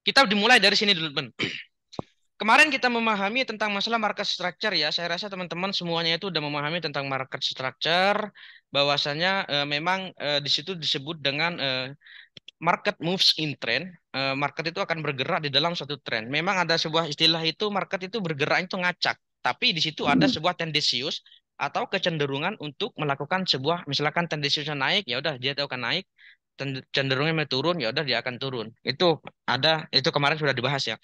kita dimulai dari sini dulu, teman. Kemarin kita memahami tentang masalah market structure ya. Saya rasa teman-teman semuanya itu udah memahami tentang market structure, bahwasanya memang di situ disebut dengan market moves in trend. Market itu akan bergerak di dalam suatu trend. Memang ada sebuah istilah itu market itu bergerak itu ngacak. Tapi di situ ada sebuah tendensius atau kecenderungan untuk melakukan sebuah misalkan tendensiusnya naik, ya udah dia tahu akan naik. Cenderungnya mau turun, ya udah dia akan turun. Itu ada, itu kemarin sudah dibahas ya.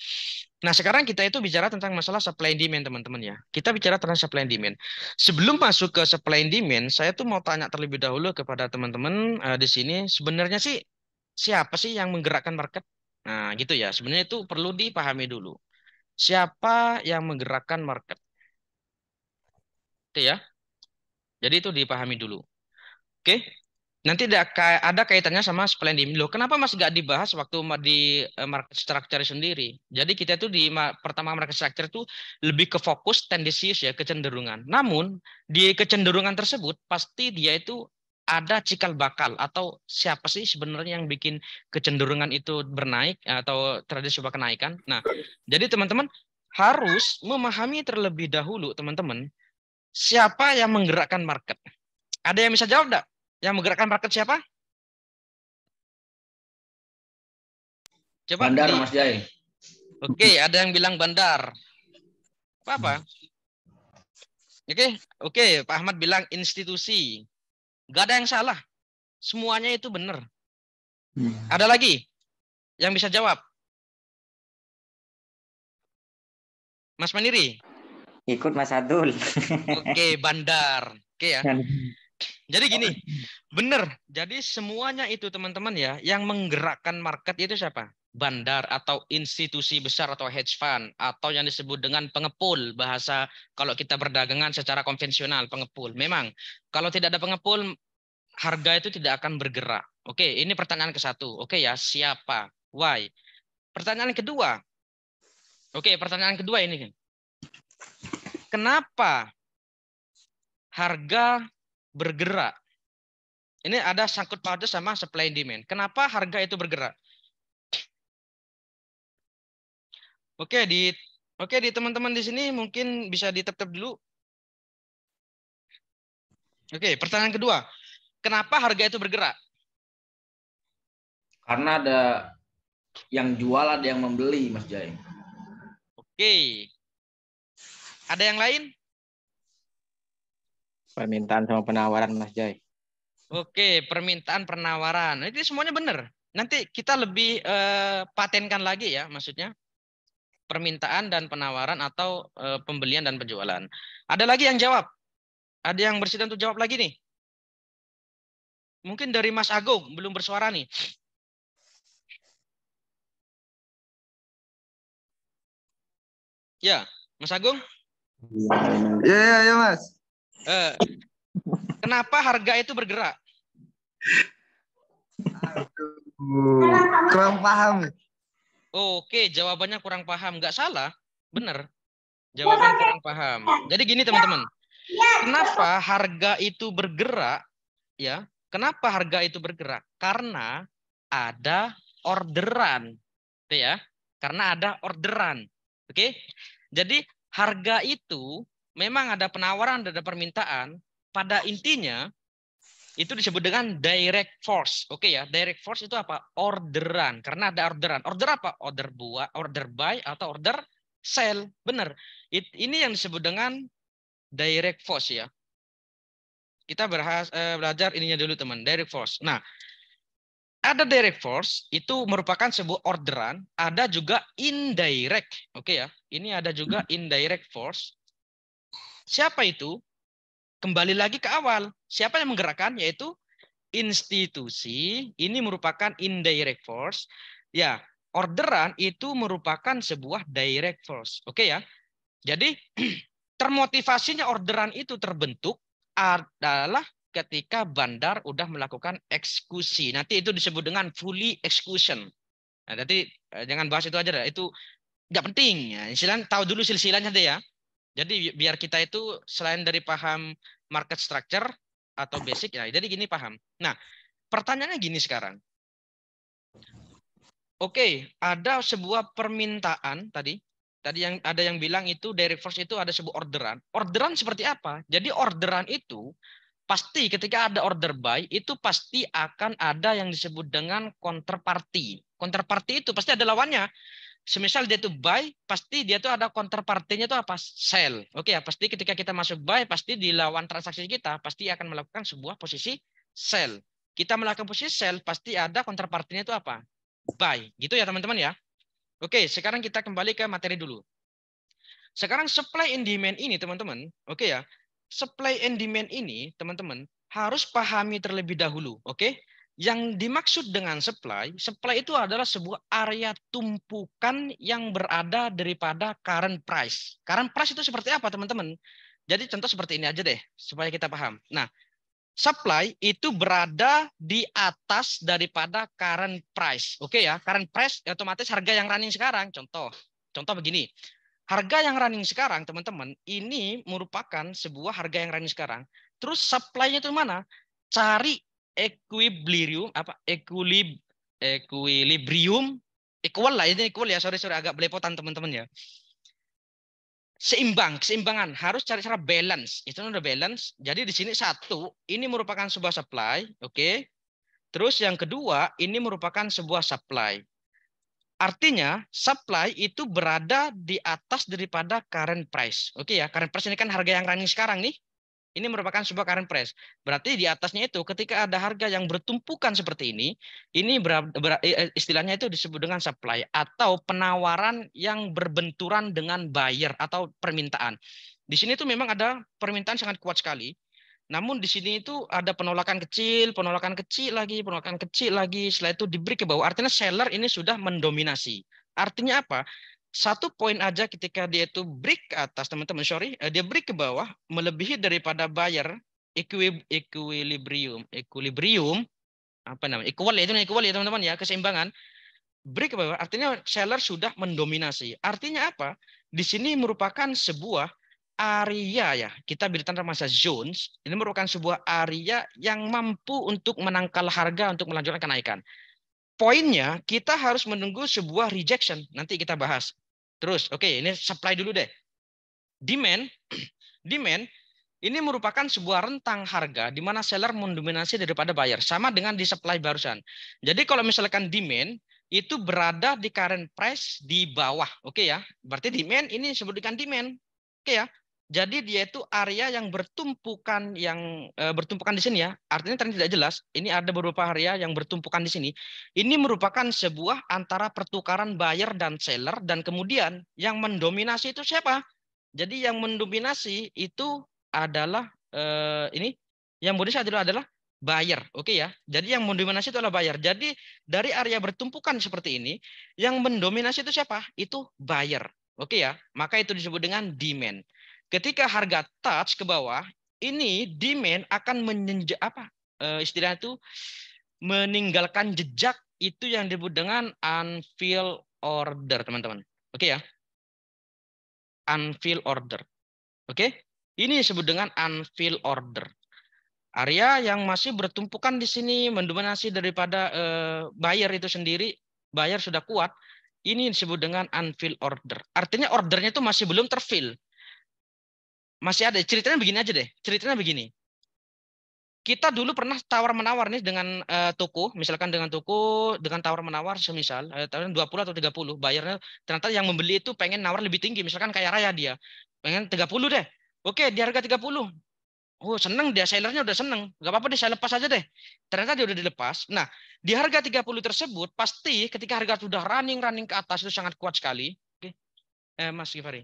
Nah, sekarang kita itu bicara tentang masalah supply and demand, teman-teman ya. Kita bicara tentang supply and demand. Sebelum masuk ke supply and demand, saya tuh mau tanya terlebih dahulu kepada teman-teman di sini, sebenarnya sih siapa sih yang menggerakkan market? Nah, gitu ya. Sebenarnya itu perlu dipahami dulu. Siapa yang menggerakkan market? Itu ya. Jadi itu dipahami dulu. Oke? Nanti ada kaitannya sama supply and demand. Loh, kenapa Mas nggak dibahas waktu di market structure sendiri? Jadi kita tuh di pertama market structure itu lebih ke fokus tendensius ya, kecenderungan. Namun di kecenderungan tersebut pasti dia itu ada cikal bakal atau siapa sih sebenarnya yang bikin kecenderungan itu bernaik atau terjadi sebuah kenaikan. Nah, jadi teman-teman harus memahami terlebih dahulu teman-teman siapa yang menggerakkan market. Ada yang bisa jawab enggak? Yang menggerakkan market siapa? Coba Bandar, di. Mas Jai. Oke, ada yang bilang bandar. Apa? Oke, oke. Pak Ahmad bilang institusi. Gak ada yang salah. Semuanya itu benar. Ada lagi yang bisa jawab? Mas Maniri. Ikut Mas Adul. Oke, bandar. Oke ya. Jadi gini, benar. Jadi semuanya itu teman-teman ya, yang menggerakkan market itu siapa? Bandar atau institusi besar atau hedge fund atau yang disebut dengan pengepul, bahasa kalau kita berdagangan secara konvensional, pengepul. Memang kalau tidak ada pengepul harga itu tidak akan bergerak. Oke, ini pertanyaan ke satu. Oke ya, siapa? Why? Pertanyaan kedua. Oke, pertanyaan kedua ini. Kenapa harga bergerak? Ini ada sangkut pautnya sama supply and demand. Kenapa harga itu bergerak? Oke, di teman-teman di sini mungkin bisa ditep-tep dulu. Oke, pertanyaan kedua. Kenapa harga itu bergerak? Karena ada yang jual, ada yang membeli, Mas Jai. Oke. Ada yang lain? Permintaan sama penawaran Mas Jai. Oke, permintaan penawaran. Itu semuanya benar. Nanti kita lebih patenkan lagi ya, maksudnya permintaan dan penawaran atau pembelian dan penjualan. Ada lagi yang jawab? Ada yang bersedia untuk jawab lagi nih? Mungkin dari Mas Agung belum bersuara nih. Ya, Mas Agung? Ya, Mas. Kenapa harga itu bergerak? Kurang paham. Oke, jawabannya kurang paham. Nggak salah, benar. Jawaban kurang paham. Jadi gini teman-teman, kenapa harga itu bergerak? Ya, kenapa harga itu bergerak? Karena ada orderan, gitu ya. Karena ada orderan, oke? Jadi harga itu memang ada penawaran, ada permintaan. Pada intinya itu disebut dengan direct force. Oke ya, direct force itu apa? Orderan. Karena ada orderan. Order apa? Order buy atau order sell. Benar. Ini yang disebut dengan direct force ya. Kita belajar ininya dulu teman, direct force. Nah, ada direct force itu merupakan sebuah orderan, ada juga indirect. Oke ya. Ini ada juga indirect force. Siapa itu? Kembali lagi ke awal. Siapa yang menggerakkan? Yaitu institusi. Ini merupakan indirect force. Ya, orderan itu merupakan sebuah direct force. Oke ya. Jadi termotivasinya orderan itu terbentuk adalah ketika bandar udah melakukan eksekusi. Nanti itu disebut dengan fully execution. Nah, nanti jangan bahas itu aja dah. Itu nggak penting. Ya, istilahnya tahu dulu silsilahnya deh ya. Jadi biar kita itu selain dari paham market structure atau basic ya, jadi gini paham. Nah, pertanyaannya gini sekarang. Oke, ada sebuah permintaan tadi. Tadi yang ada yang bilang itu dari first itu ada sebuah orderan. Orderan seperti apa? Jadi orderan itu pasti ketika ada order buy itu pasti akan ada yang disebut dengan counterparty. Counterparty itu pasti ada lawannya. Semisal dia tuh buy, pasti dia tuh ada counterparty-nya tuh apa? Sell. Oke ya, pasti ketika kita masuk buy, pasti di lawan transaksi kita pasti akan melakukan sebuah posisi sell. Kita melakukan posisi sell, pasti ada counterparty-nya itu apa? Buy. Gitu ya teman-teman ya. Oke, sekarang kita kembali ke materi dulu. Sekarang supply and demand ini teman-teman, oke ya. Supply and demand ini teman-teman harus pahami terlebih dahulu, oke? Yang dimaksud dengan supply itu adalah sebuah area tumpukan yang berada daripada current price. Current price itu seperti apa teman-teman? Jadi contoh seperti ini aja deh, supaya kita paham. Nah, supply itu berada di atas daripada current price. Oke ya, current price otomatis harga yang running sekarang. Contoh begini. Harga yang running sekarang, teman-teman, ini merupakan sebuah harga yang running sekarang. Terus supply-nya itu mana? Cari equilibrium equal lah, ini equal ya. Sorry agak belepotan teman-teman ya. Keseimbangan harus cari cara balance. Itu udah balance. Jadi di sini satu, ini merupakan sebuah supply, oke. Terus yang kedua, ini merupakan sebuah supply. Artinya supply itu berada di atas daripada current price. Oke ya, current price ini kan harga yang running sekarang nih. Ini merupakan sebuah current price. Berarti di atasnya itu ketika ada harga yang bertumpukan seperti ini istilahnya itu disebut dengan supply atau penawaran yang berbenturan dengan buyer atau permintaan. Di sini tuh memang ada permintaan sangat kuat sekali. Namun di sini itu ada penolakan kecil lagi. Setelah itu di break ke bawah. Artinya seller ini sudah mendominasi. Artinya apa? Satu poin aja ketika dia itu break ke atas, teman-teman, dia break ke bawah, melebihi daripada buyer, equilibrium, apa namanya? Equal ya teman-teman ya, keseimbangan. Break ke bawah, artinya seller sudah mendominasi. Artinya apa? Di sini merupakan sebuah area ya, kita berikan masa zones, ini merupakan sebuah area yang mampu untuk menangkal harga untuk melanjutkan kenaikan. Poinnya kita harus menunggu sebuah rejection, nanti kita bahas. Terus, oke, ini supply dulu deh. Demand ini merupakan sebuah rentang harga di mana seller mendominasi daripada buyer, sama dengan di supply barusan. Jadi kalau misalkan demand itu berada di current price di bawah, oke ya, berarti demand ini disebutkan demand, oke ya. Jadi dia itu area yang bertumpukan bertumpukan di sini ya. Artinya tadi tidak jelas. Ini ada beberapa area yang bertumpukan di sini. Ini merupakan sebuah antara pertukaran buyer dan seller, dan kemudian yang mendominasi itu siapa? Jadi yang mendominasi itu adalah ini yang mendominasi adalah buyer, oke ya. Jadi yang mendominasi itu adalah buyer. Jadi dari area bertumpukan seperti ini, yang mendominasi itu siapa? Itu buyer, oke ya. Maka itu disebut dengan demand. Ketika harga touch ke bawah, ini demand akan istilahnya itu meninggalkan jejak, itu yang disebut dengan unfilled order, teman-teman. Oke ya. Unfilled order. Oke. Ini disebut dengan unfilled order. Area yang masih bertumpukan di sini mendominasi daripada buyer itu sendiri, buyer sudah kuat, ini disebut dengan unfilled order. Artinya ordernya itu masih belum terfill. Masih ada. Ceritanya begini aja deh. Ceritanya begini. Kita dulu pernah tawar-menawar nih dengan toko, misalkan dengan toko dengan tawar-menawar semisal tahun 20 atau 30, bayarnya ternyata yang membeli itu pengen nawar lebih tinggi, misalkan kayak raya dia. Pengen 30 deh. Oke, di harga 30. Oh, seneng dia, sellernya udah seneng. Gak apa-apa deh, saya lepas aja deh. Ternyata dia udah dilepas. Nah, di harga 30 tersebut, pasti ketika harga sudah running ke atas, itu sangat kuat sekali. Oke. Mas Givari.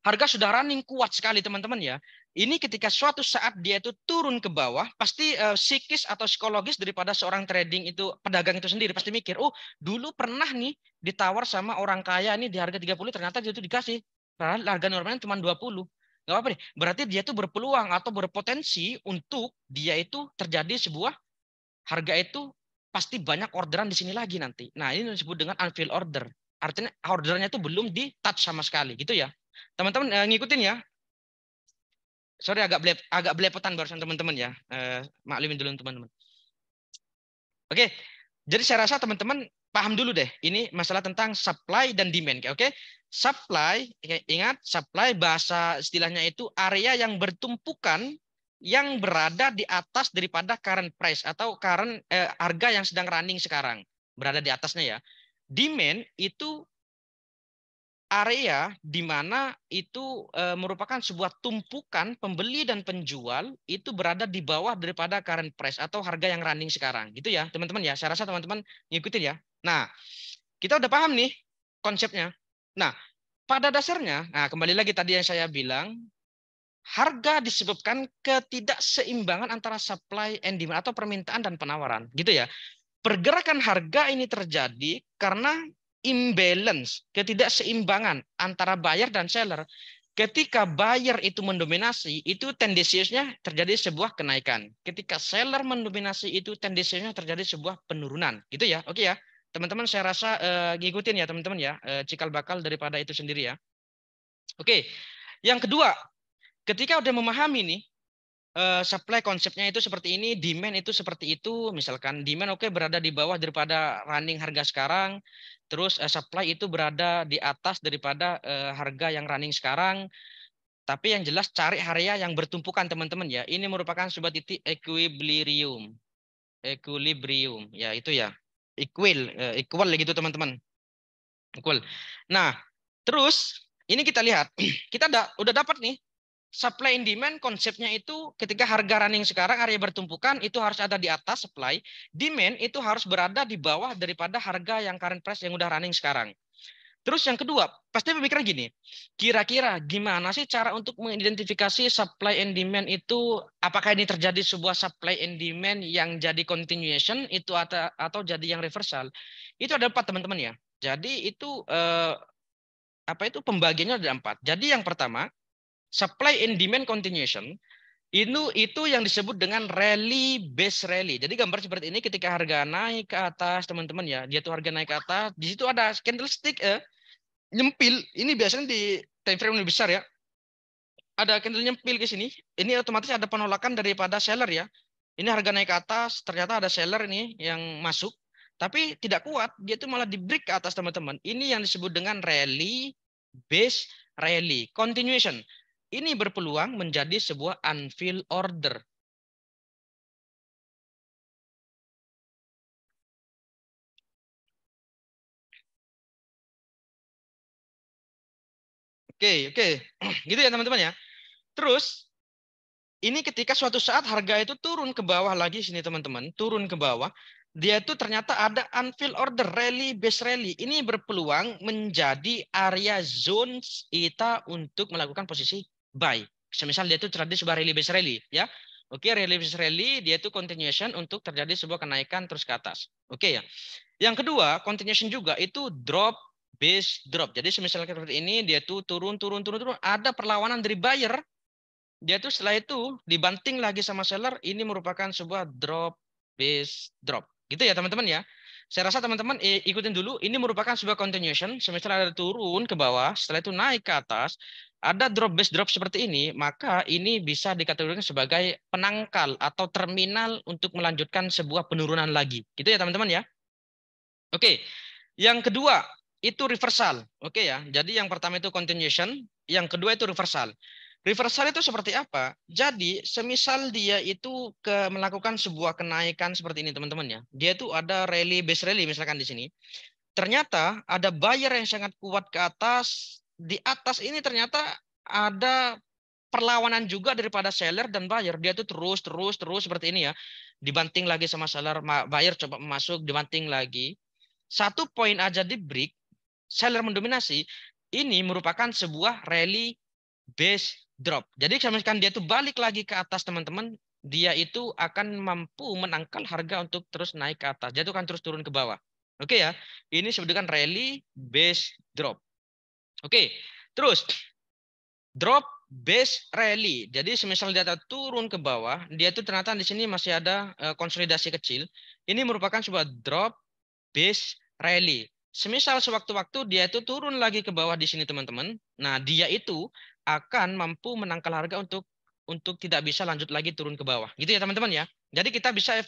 Harga sudah running kuat sekali teman-teman ya. Ini ketika suatu saat dia itu turun ke bawah, pasti psikis atau psikologis daripada seorang trading itu, pedagang itu sendiri pasti mikir, oh dulu pernah nih ditawar sama orang kaya nih di harga 30, ternyata dia itu dikasih. Padahal harga normalnya cuma 20. Gak apa-apa nih. Berarti dia itu berpeluang atau berpotensi untuk dia itu terjadi sebuah harga itu pasti banyak orderan di sini lagi nanti. Nah ini disebut dengan unfilled order. Artinya ordernya itu belum di touch sama sekali gitu ya. Teman-teman ngikutin ya. Sorry agak belepotan barusan teman-teman ya. Maklumin dulu teman-teman. Oke. Jadi saya rasa teman-teman paham dulu deh. Ini masalah tentang supply dan demand. Oke, supply, ingat supply bahasa istilahnya itu area yang bertumpukan yang berada di atas daripada current price atau harga yang sedang running sekarang, berada di atasnya ya. Demand itu area di mana itu merupakan sebuah tumpukan pembeli dan penjual itu berada di bawah daripada current price atau harga yang running sekarang. Gitu ya, teman-teman ya. Saya rasa teman-teman ngikutin ya. Nah, kita udah paham nih konsepnya. Nah, pada dasarnya, nah kembali lagi tadi yang saya bilang, harga disebabkan ketidakseimbangan antara supply and demand atau permintaan dan penawaran. Gitu ya. Pergerakan harga ini terjadi karena imbalance, ketidakseimbangan antara buyer dan seller. Ketika buyer itu mendominasi, itu tendensiusnya terjadi sebuah kenaikan. Ketika seller mendominasi, itu tendensiusnya terjadi sebuah penurunan. Gitu ya, oke ya. Teman-teman saya rasa ngikutin ya teman-teman ya, cikal bakal daripada itu sendiri ya. Oke, yang kedua, ketika udah memahami nih, supply konsepnya itu seperti ini, demand itu seperti itu. Misalkan demand oke berada di bawah daripada running harga sekarang, terus supply itu berada di atas daripada harga yang running sekarang. Tapi yang jelas cari area yang bertumpukan teman-teman ya. Ini merupakan sebuah titik equilibrium. Equilibrium ya itu ya. Equal gitu teman-teman. Equal. Nah, terus ini kita lihat, kita udah dapat nih supply and demand konsepnya itu ketika harga running sekarang area bertumpukan itu harus ada di atas supply, demand itu harus berada di bawah daripada harga yang current price yang udah running sekarang. Terus yang kedua, pasti pemikiran gini, kira-kira gimana sih cara untuk mengidentifikasi supply and demand itu, apakah ini terjadi sebuah supply and demand yang jadi continuation itu atau jadi yang reversal? Itu ada 4 teman-teman ya. Jadi itu pembagiannya ada 4. Jadi yang pertama, supply and demand continuation itu yang disebut dengan rally base rally. Jadi gambar seperti ini ketika harga naik ke atas teman-teman ya, dia tuh harga naik ke atas, di situ ada candlestick nyempil. Ini biasanya di time frame lebih besar ya. Ada candle nyempil ke sini. Ini otomatis ada penolakan daripada seller ya. Ini harga naik ke atas, ternyata ada seller ini yang masuk, tapi tidak kuat, dia tuh malah di break ke atas teman-teman. Ini yang disebut dengan rally base rally continuation. Ini berpeluang menjadi sebuah unfilled order. Oke. Gitu ya teman-teman ya. Terus ini ketika suatu saat harga itu turun ke bawah lagi sini teman-teman, turun ke bawah, dia itu ternyata ada unfilled order rally base rally. Ini berpeluang menjadi area zones kita untuk melakukan posisi buy. Semisal dia itu terjadi sebuah rally base rally ya. Oke, rally base rally dia itu continuation untuk terjadi sebuah kenaikan terus ke atas. Oke ya. Yang kedua, continuation juga itu drop base drop. Jadi semisal seperti ini dia tuh turun, ada perlawanan dari buyer. Dia tuh setelah itu dibanting lagi sama seller, ini merupakan sebuah drop base drop. Gitu ya teman-teman ya. Saya rasa teman-teman ikutin dulu, ini merupakan sebuah continuation, semester ada turun ke bawah, setelah itu naik ke atas, ada drop base drop seperti ini, maka ini bisa dikategorikan sebagai penangkal atau terminal untuk melanjutkan sebuah penurunan lagi. Gitu ya teman-teman ya. Oke, yang kedua itu reversal. Oke ya, jadi yang pertama itu continuation, yang kedua itu reversal. Reversal itu seperti apa? Jadi, semisal dia itu melakukan sebuah kenaikan seperti ini, teman-teman ya. Dia itu ada rally base rally misalkan di sini. Ternyata ada buyer yang sangat kuat ke atas. Di atas ini ternyata ada perlawanan juga daripada seller dan buyer. Dia tuh terus seperti ini ya. Dibanting lagi sama seller, buyer coba masuk, dibanting lagi. Satu poin aja di break, seller mendominasi. Ini merupakan sebuah rally base drop. Jadi misalkan dia tuh balik lagi ke atas teman-teman, dia itu akan mampu menangkal harga untuk terus naik ke atas. Dia itu akan terus turun ke bawah. Oke ya, ini disebutkan rally base drop. Oke, terus drop base rally. Jadi semisal dia turun ke bawah, dia itu ternyata di sini masih ada konsolidasi kecil. Ini merupakan sebuah drop base rally. Semisal sewaktu-waktu dia itu turun lagi ke bawah di sini teman-teman. Nah, dia itu akan mampu menangkal harga untuk tidak bisa lanjut lagi turun ke bawah. Gitu ya teman-teman ya. Jadi kita bisa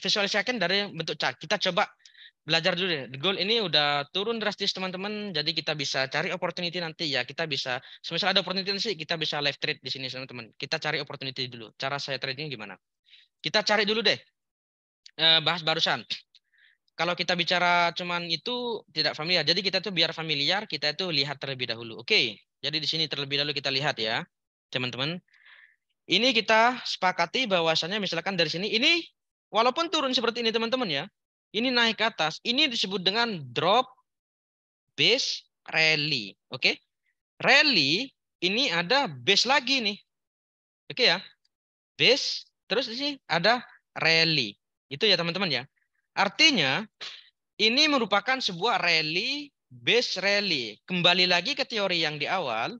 visualisasikan dari bentuk chart. Kita coba belajar dulu deh. The gold ini udah turun drastis teman-teman. Jadi kita bisa cari opportunity nanti ya. Kita bisa, semisal ada opportunity sih, kita bisa live trade di sini teman-teman. Kita cari opportunity dulu. Cara saya trading gimana? Kita cari dulu deh. Bahas barusan. Kalau kita bicara cuman itu tidak familiar. Jadi kita tuh biar familiar, kita itu lihat terlebih dahulu. Oke. Jadi di sini terlebih dahulu kita lihat ya, teman-teman. Ini kita sepakati bahwasannya misalkan dari sini ini walaupun turun seperti ini teman-teman ya. Ini naik ke atas. Ini disebut dengan drop base rally. Oke. Rally ini ada base lagi nih. Oke ya. Base terus di sini ada rally. Itu ya teman-teman ya. Artinya ini merupakan sebuah rally base rally. Kembali lagi ke teori yang di awal.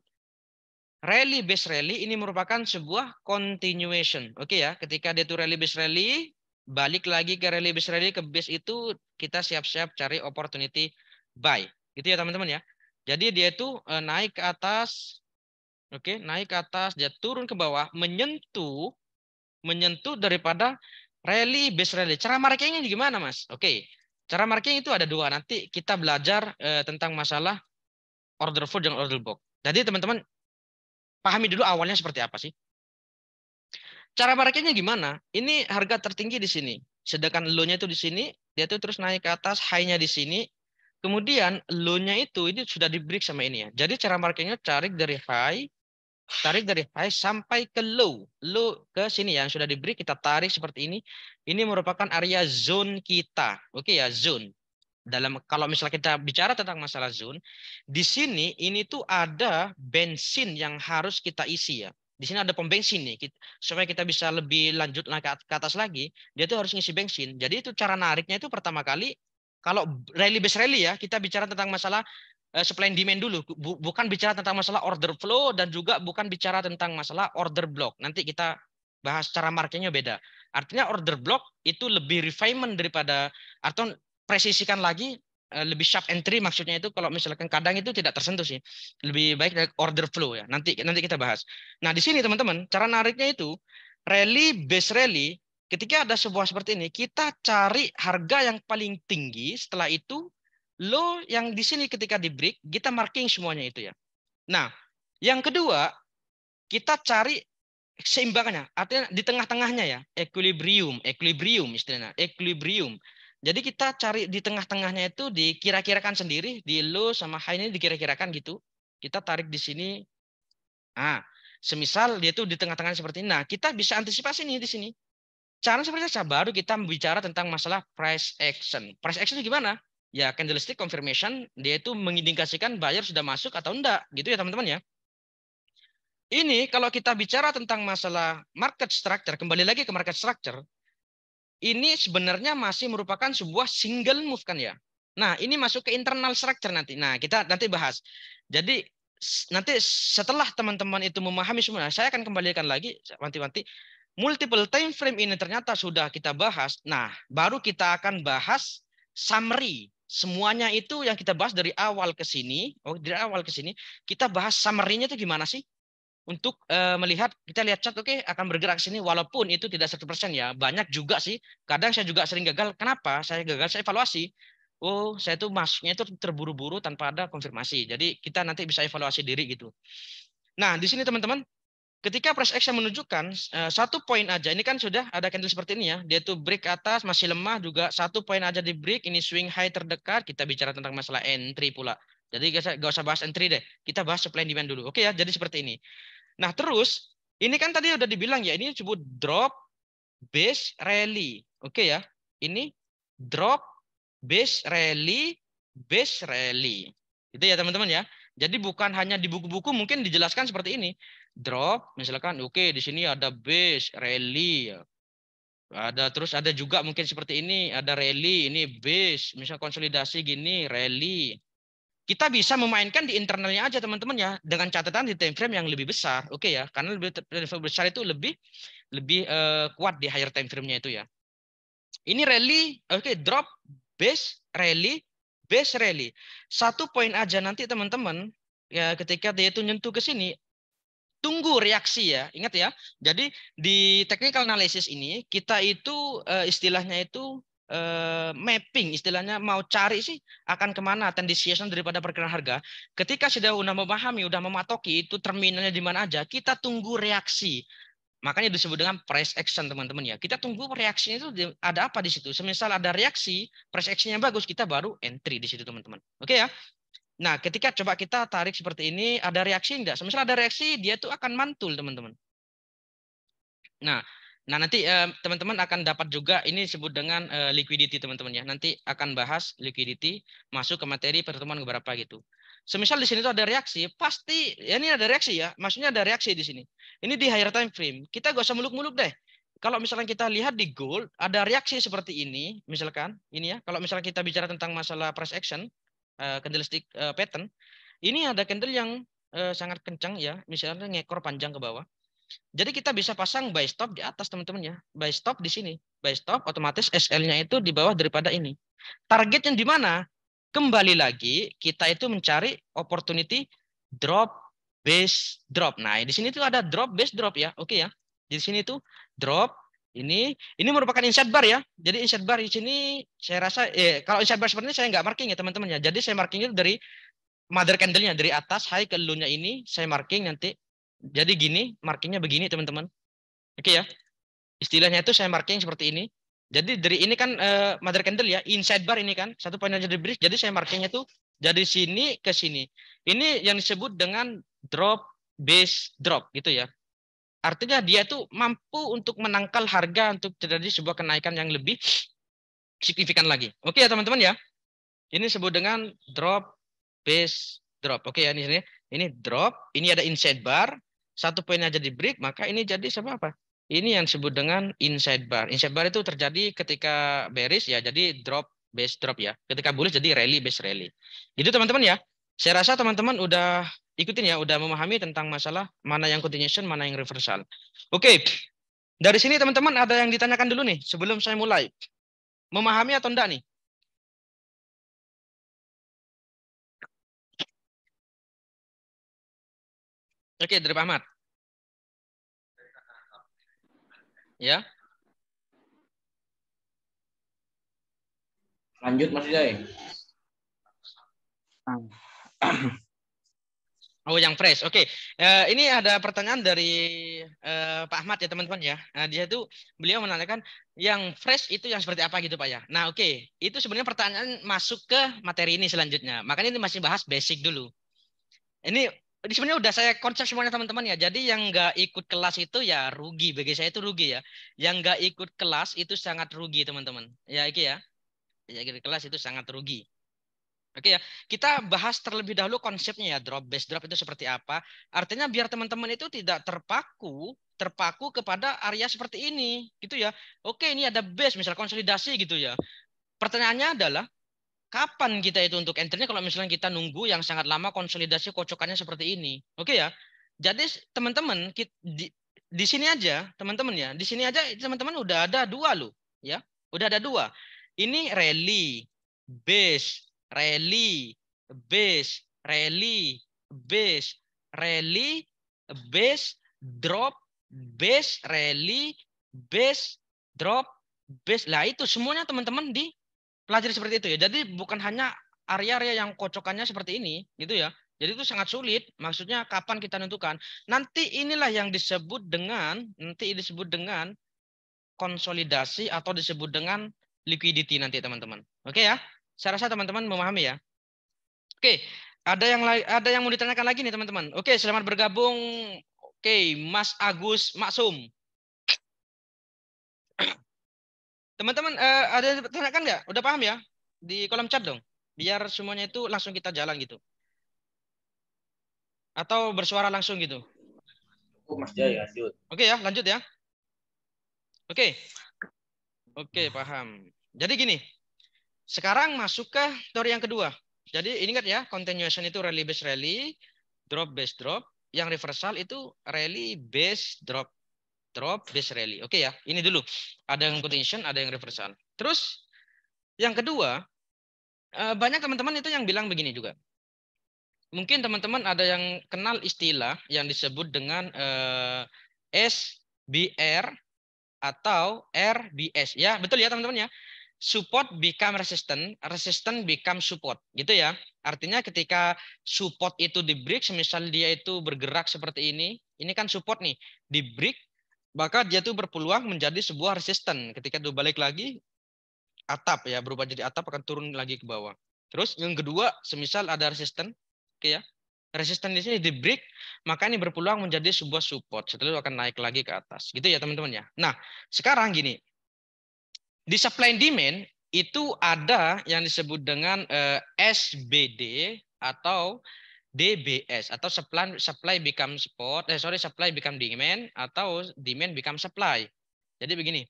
Rally base rally ini merupakan sebuah continuation. Oke ya, ketika dia tuh rally base rally, balik lagi ke rally base rally, ke base itu kita siap-siap cari opportunity buy. Gitu ya teman-teman ya. Jadi dia itu naik ke atas, oke, naik ke atas, dia turun ke bawah, menyentuh daripada rally base rally. Cara markingnya gimana, Mas? Oke. Cara marking itu ada dua. Nanti kita belajar tentang masalah order flow dan order block. Jadi teman-teman pahami dulu awalnya seperti apa sih. Cara markingnya gimana? Ini harga tertinggi di sini. Sedangkan low-nya itu di sini, dia tuh terus naik ke atas, high-nya di sini. Kemudian low-nya itu ini sudah di break sama ini ya. Jadi cara markingnya tarik dari high sampai ke low. Low ke sini yang sudah di break kita tarik seperti ini. Ini merupakan area zone kita. Oke ya, zone. Kalau misalnya kita bicara tentang masalah zone, di sini ini tuh ada bensin yang harus kita isi ya. Di sini ada pom bensin nih, supaya kita bisa lebih lanjut ke atas lagi, dia tuh harus ngisi bensin. Jadi itu cara nariknya itu pertama kali, kalau rally base rally ya, kita bicara tentang masalah supply and demand dulu, bukan bicara tentang masalah order flow dan juga bukan bicara tentang masalah order block. Nanti kita bahas cara marketnya beda. Artinya order block itu lebih refinement daripada atau presisikan lagi, lebih sharp entry maksudnya itu kalau misalkan kadang itu tidak tersentuh sih. Lebih baik dari order flow ya. Nanti kita bahas. Nah, di sini teman-teman, cara nariknya itu rally base rally, ketika ada sebuah seperti ini, kita cari harga yang paling tinggi, setelah itu low yang di sini ketika di break, kita marking semuanya itu ya. Nah, yang kedua, kita cari seimbangannya, artinya di tengah-tengahnya ya, equilibrium istilahnya, equilibrium. Jadi kita cari di tengah-tengahnya itu dikira-kirakan sendiri, di low sama high ini dikira-kirakan gitu. Kita tarik di sini. Nah, semisal dia tuh di tengah-tengah seperti ini. Nah, kita bisa antisipasi nih di sini. Cara seperti apa? Baru kita bicara tentang masalah price action. Price action gimana? Ya, candlestick confirmation, dia itu mengindikasikan buyer sudah masuk atau enggak. Gitu ya teman-teman ya. Ini kalau kita bicara tentang masalah market structure, kembali lagi ke market structure, ini sebenarnya masih merupakan sebuah single move kan ya. Nah, ini masuk ke internal structure nanti. Nah, kita nanti bahas. Jadi nanti setelah teman-teman itu memahami semua, saya akan kembalikan lagi wanti-wanti. Multiple time frame ini ternyata sudah kita bahas. Nah, baru kita akan bahas summary. Semuanya itu yang kita bahas dari awal ke sini. Oh, dari awal ke sini kita bahas summary-nya itu gimana sih? Untuk melihat, kita lihat chart, oke, akan bergerak sini walaupun itu tidak 100% ya. Banyak juga sih. Kadang saya juga sering gagal. Kenapa? Saya gagal, saya evaluasi. Oh, saya tuh masuknya itu terburu-buru tanpa ada konfirmasi. Jadi kita nanti bisa evaluasi diri gitu. Nah, di sini teman-teman, ketika price action menunjukkan satu poin aja, ini kan sudah ada candle seperti ini ya. Dia tuh break atas, masih lemah juga. Satu poin aja di break, ini swing high terdekat. Kita bicara tentang masalah entry pula. Jadi gak usah bahas entry deh. Kita bahas supply and demand dulu. Oke ya, jadi seperti ini. Nah, terus ini kan tadi udah dibilang ya, ini disebut drop base rally. Oke ya. Ini drop base rally, base rally. Itu ya teman-teman ya. Jadi bukan hanya di buku-buku mungkin dijelaskan seperti ini. Drop misalkan oke, di sini ada base rally ya. Terus ada juga mungkin seperti ini, ada rally, ini base, misal konsolidasi gini, rally. Kita bisa memainkan di internalnya aja teman-teman ya, dengan catatan di time frame yang lebih besar. Oke ya, karena lebih besar itu lebih kuat di higher time frame-nya itu ya. Ini rally, oke, drop base rally, base rally. Satu poin aja nanti teman-teman ya, ketika dia itu nyentuh ke sini, tunggu reaksi ya. Ingat ya. Jadi di technical analysis ini kita itu istilahnya itu mapping, istilahnya mau cari sih akan kemana tendensinya daripada perkiraan harga. Ketika sudah memahami, udah mematoki itu terminalnya di mana aja, kita tunggu reaksi. Makanya disebut dengan price action teman-teman ya. Kita tunggu reaksinya itu ada apa di situ. Semisal ada reaksi, price actionnya bagus, kita baru entry di situ teman-teman. Oke ya. Nah, ketika coba kita tarik seperti ini, ada reaksi enggak? Semisal ada reaksi, dia tuh akan mantul teman-teman. Nah, nanti teman-teman akan dapat juga ini disebut dengan liquidity teman-teman ya. Nanti akan bahas liquidity masuk ke materi pertemuan beberapa gitu. Semisal di sini tuh ada reaksi, pasti ya ini ada reaksi ya. Maksudnya ada reaksi di sini. Ini di higher time frame. Kita gak usah muluk-muluk deh. Kalau misalnya kita lihat di gold ada reaksi seperti ini, misalkan ini ya. Kalau misalnya kita bicara tentang masalah price action, candlestick pattern, ini ada candle yang sangat kencang ya, misalnya ngekor panjang ke bawah. Jadi kita bisa pasang buy stop di atas teman-teman ya. Buy stop di sini. Buy stop otomatis SL-nya itu di bawah daripada ini. Targetnya di mana? Kembali lagi kita itu mencari opportunity drop base drop. Nah, di sini tuh ada drop base drop ya. Oke ya. Di sini tuh drop ini merupakan inside bar ya. Jadi inside bar di sini saya rasa kalau inside bar seperti ini saya nggak marking ya teman-teman ya. Jadi saya marking itu dari mother candle-nya dari atas high ke low-nya ini saya marking nanti. Jadi gini, markingnya begini teman-teman. Oke ya. Istilahnya itu saya marking seperti ini. Jadi dari ini kan mother candle ya, inside bar ini kan, satu poin aja di break. Jadi saya markingnya tuh dari sini ke sini. Ini yang disebut dengan drop base drop gitu ya. Artinya dia tuh mampu untuk menangkal harga untuk terjadi sebuah kenaikan yang lebih signifikan lagi. Oke ya teman-teman ya. Ini disebut dengan drop base drop. Oke ya ini drop, ini ada inside bar, satu poin aja di break, maka ini jadi sama apa? Ini yang disebut dengan inside bar. Inside bar itu terjadi ketika bearish ya, jadi drop base drop ya. Ketika bullish jadi rally base rally. Gitu teman-teman ya. Saya rasa teman-teman udah ikutin ya, udah memahami tentang masalah mana yang continuation, mana yang reversal. Oke. Dari sini teman-teman ada yang ditanyakan dulu nih sebelum saya mulai. Memahami atau enggak nih? Oke, dari Pak Ahmad. Ya. Lanjut Mas Jai. Oh, yang fresh. Oke. Ini ada pertanyaan dari Pak Ahmad ya, teman-teman ya. Dia tuh beliau menanyakan yang fresh itu yang seperti apa gitu, Pak ya. Nah, oke. Itu sebenarnya pertanyaan masuk ke materi ini selanjutnya. Makanya ini masih bahas basic dulu. Ini sebenarnya udah saya konsep semuanya teman-teman ya. Jadi yang nggak ikut kelas itu ya rugi. Bagi saya itu rugi ya. Yang nggak ikut kelas itu sangat rugi, teman-teman. Ya, iki ya. Yang ikut kelas itu sangat rugi. Oke ya, kita bahas terlebih dahulu konsepnya ya, drop base drop itu seperti apa. Artinya biar teman-teman itu tidak terpaku kepada area seperti ini, gitu ya. Oke, ini ada base, misal konsolidasi gitu ya. Pertanyaannya adalah kapan kita itu untuk entry-nya kalau misalnya kita nunggu yang sangat lama konsolidasi kocokannya seperti ini. Oke ya. Jadi teman-teman di sini aja, teman-teman ya, di sini aja teman-teman udah ada dua loh, ya. Udah ada dua. Ini rally, base, rally, base, rally, base, rally, base, drop, base, rally, base, drop, base. Lah itu semuanya teman-teman dipelajari seperti itu ya. Jadi bukan hanya area-area yang kocokannya seperti ini gitu ya. Jadi itu sangat sulit. Maksudnya kapan kita tentukan? Nanti inilah yang disebut dengan konsolidasi atau disebut dengan liquidity nanti teman-teman. Oke ya. Saya rasa teman-teman memahami ya. Oke, ada yang mau ditanyakan lagi nih teman-teman. Oke, selamat bergabung. Oke, Mas Agus Maksum. Teman-teman ada yang ditanyakan nggak? Udah paham ya? Di kolom chat dong. Biar semuanya itu langsung kita jalan gitu. Atau bersuara langsung gitu. Mas Jai lanjut. Oke ya, lanjut ya. Oke. Oke, paham. Jadi gini. Sekarang masuk ke teori yang kedua. Jadi ingat ya, continuation itu rally base rally, drop base drop. Yang reversal itu rally base drop, drop base rally. Oke ya, ini dulu. Ada yang continuation, ada yang reversal. Terus yang kedua, banyak teman-teman itu yang bilang begini juga. Mungkin teman-teman ada yang kenal istilah yang disebut dengan SBR atau RBS. Ya, betul ya teman-teman ya. support become resistant, resistant become support, gitu ya. Artinya ketika support itu di break, semisal dia itu bergerak seperti ini kan support nih, di break, maka dia tuh berpeluang menjadi sebuah resistant. Ketika itu balik lagi, atap ya, berubah jadi atap akan turun lagi ke bawah. Terus yang kedua, semisal ada resistant, oke ya, resistant di sini di break, maka ini berpeluang menjadi sebuah support. Setelah itu akan naik lagi ke atas, gitu ya teman-teman ya. Nah, sekarang gini. Di supply and demand itu ada yang disebut dengan SBD atau DBS atau supply become supply become demand atau demand become supply. Jadi begini.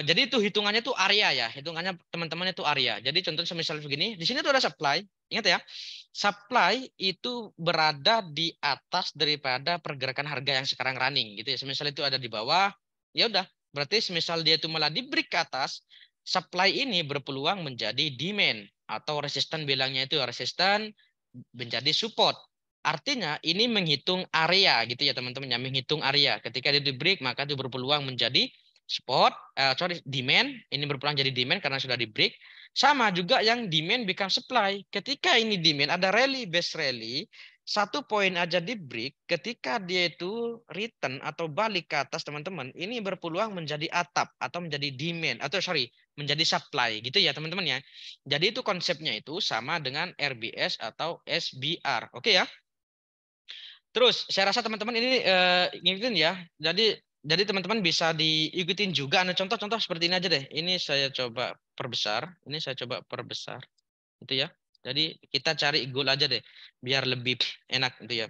Jadi itu hitungannya tuh area ya, hitungannya teman-teman itu area. Jadi contoh semisal begini, di sini tuh ada supply. Ingat ya, supply itu berada di atas daripada pergerakan harga yang sekarang running gitu ya. Semisal itu ada di bawah, ya udah. Berarti semisal dia itu malah di break ke atas, supply ini berpeluang menjadi demand atau resisten, bilangnya itu resisten menjadi support. Artinya ini menghitung area gitu ya teman-teman, ya, menghitung area. Ketika dia di break maka itu berpeluang menjadi support, demand, ini berpeluang jadi demand karena sudah di break. Sama juga yang demand become supply. Ketika ini demand ada rally, base rally, satu poin aja di break, ketika dia itu return atau balik ke atas teman-teman, ini berpeluang menjadi atap atau menjadi demand atau menjadi supply gitu ya teman-teman ya. Jadi itu konsepnya itu sama dengan RBS atau SBR. Oke ya. Terus saya rasa teman-teman ini ngikutin ya. Jadi teman-teman bisa diikutin juga. Nah, contoh-contoh seperti ini aja deh. Ini saya coba perbesar. Ini saya coba perbesar. Gitu ya. Jadi kita cari goal aja deh. Biar lebih enak gitu ya.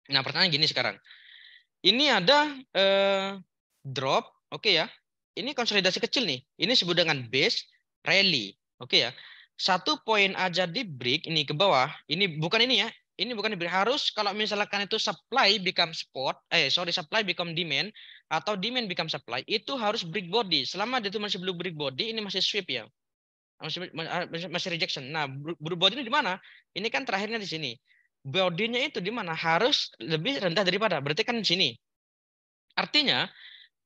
Nah, pertanyaan gini sekarang. Ini ada drop. Oke ya. Ini konsolidasi kecil nih. Ini disebut dengan base rally. Oke ya. Satu poin aja di break ini ke bawah. Ini bukan ini ya. Ini bukan harus kalau misalkan itu supply become support, supply become demand atau demand become supply, itu harus break body. Selama itu masih belum break body, ini masih sweep ya, masih rejection. Nah, break body ini di mana? Ini kan terakhirnya di sini. Bodinya itu di mana? Harus lebih rendah daripada. Berarti kan di sini. Artinya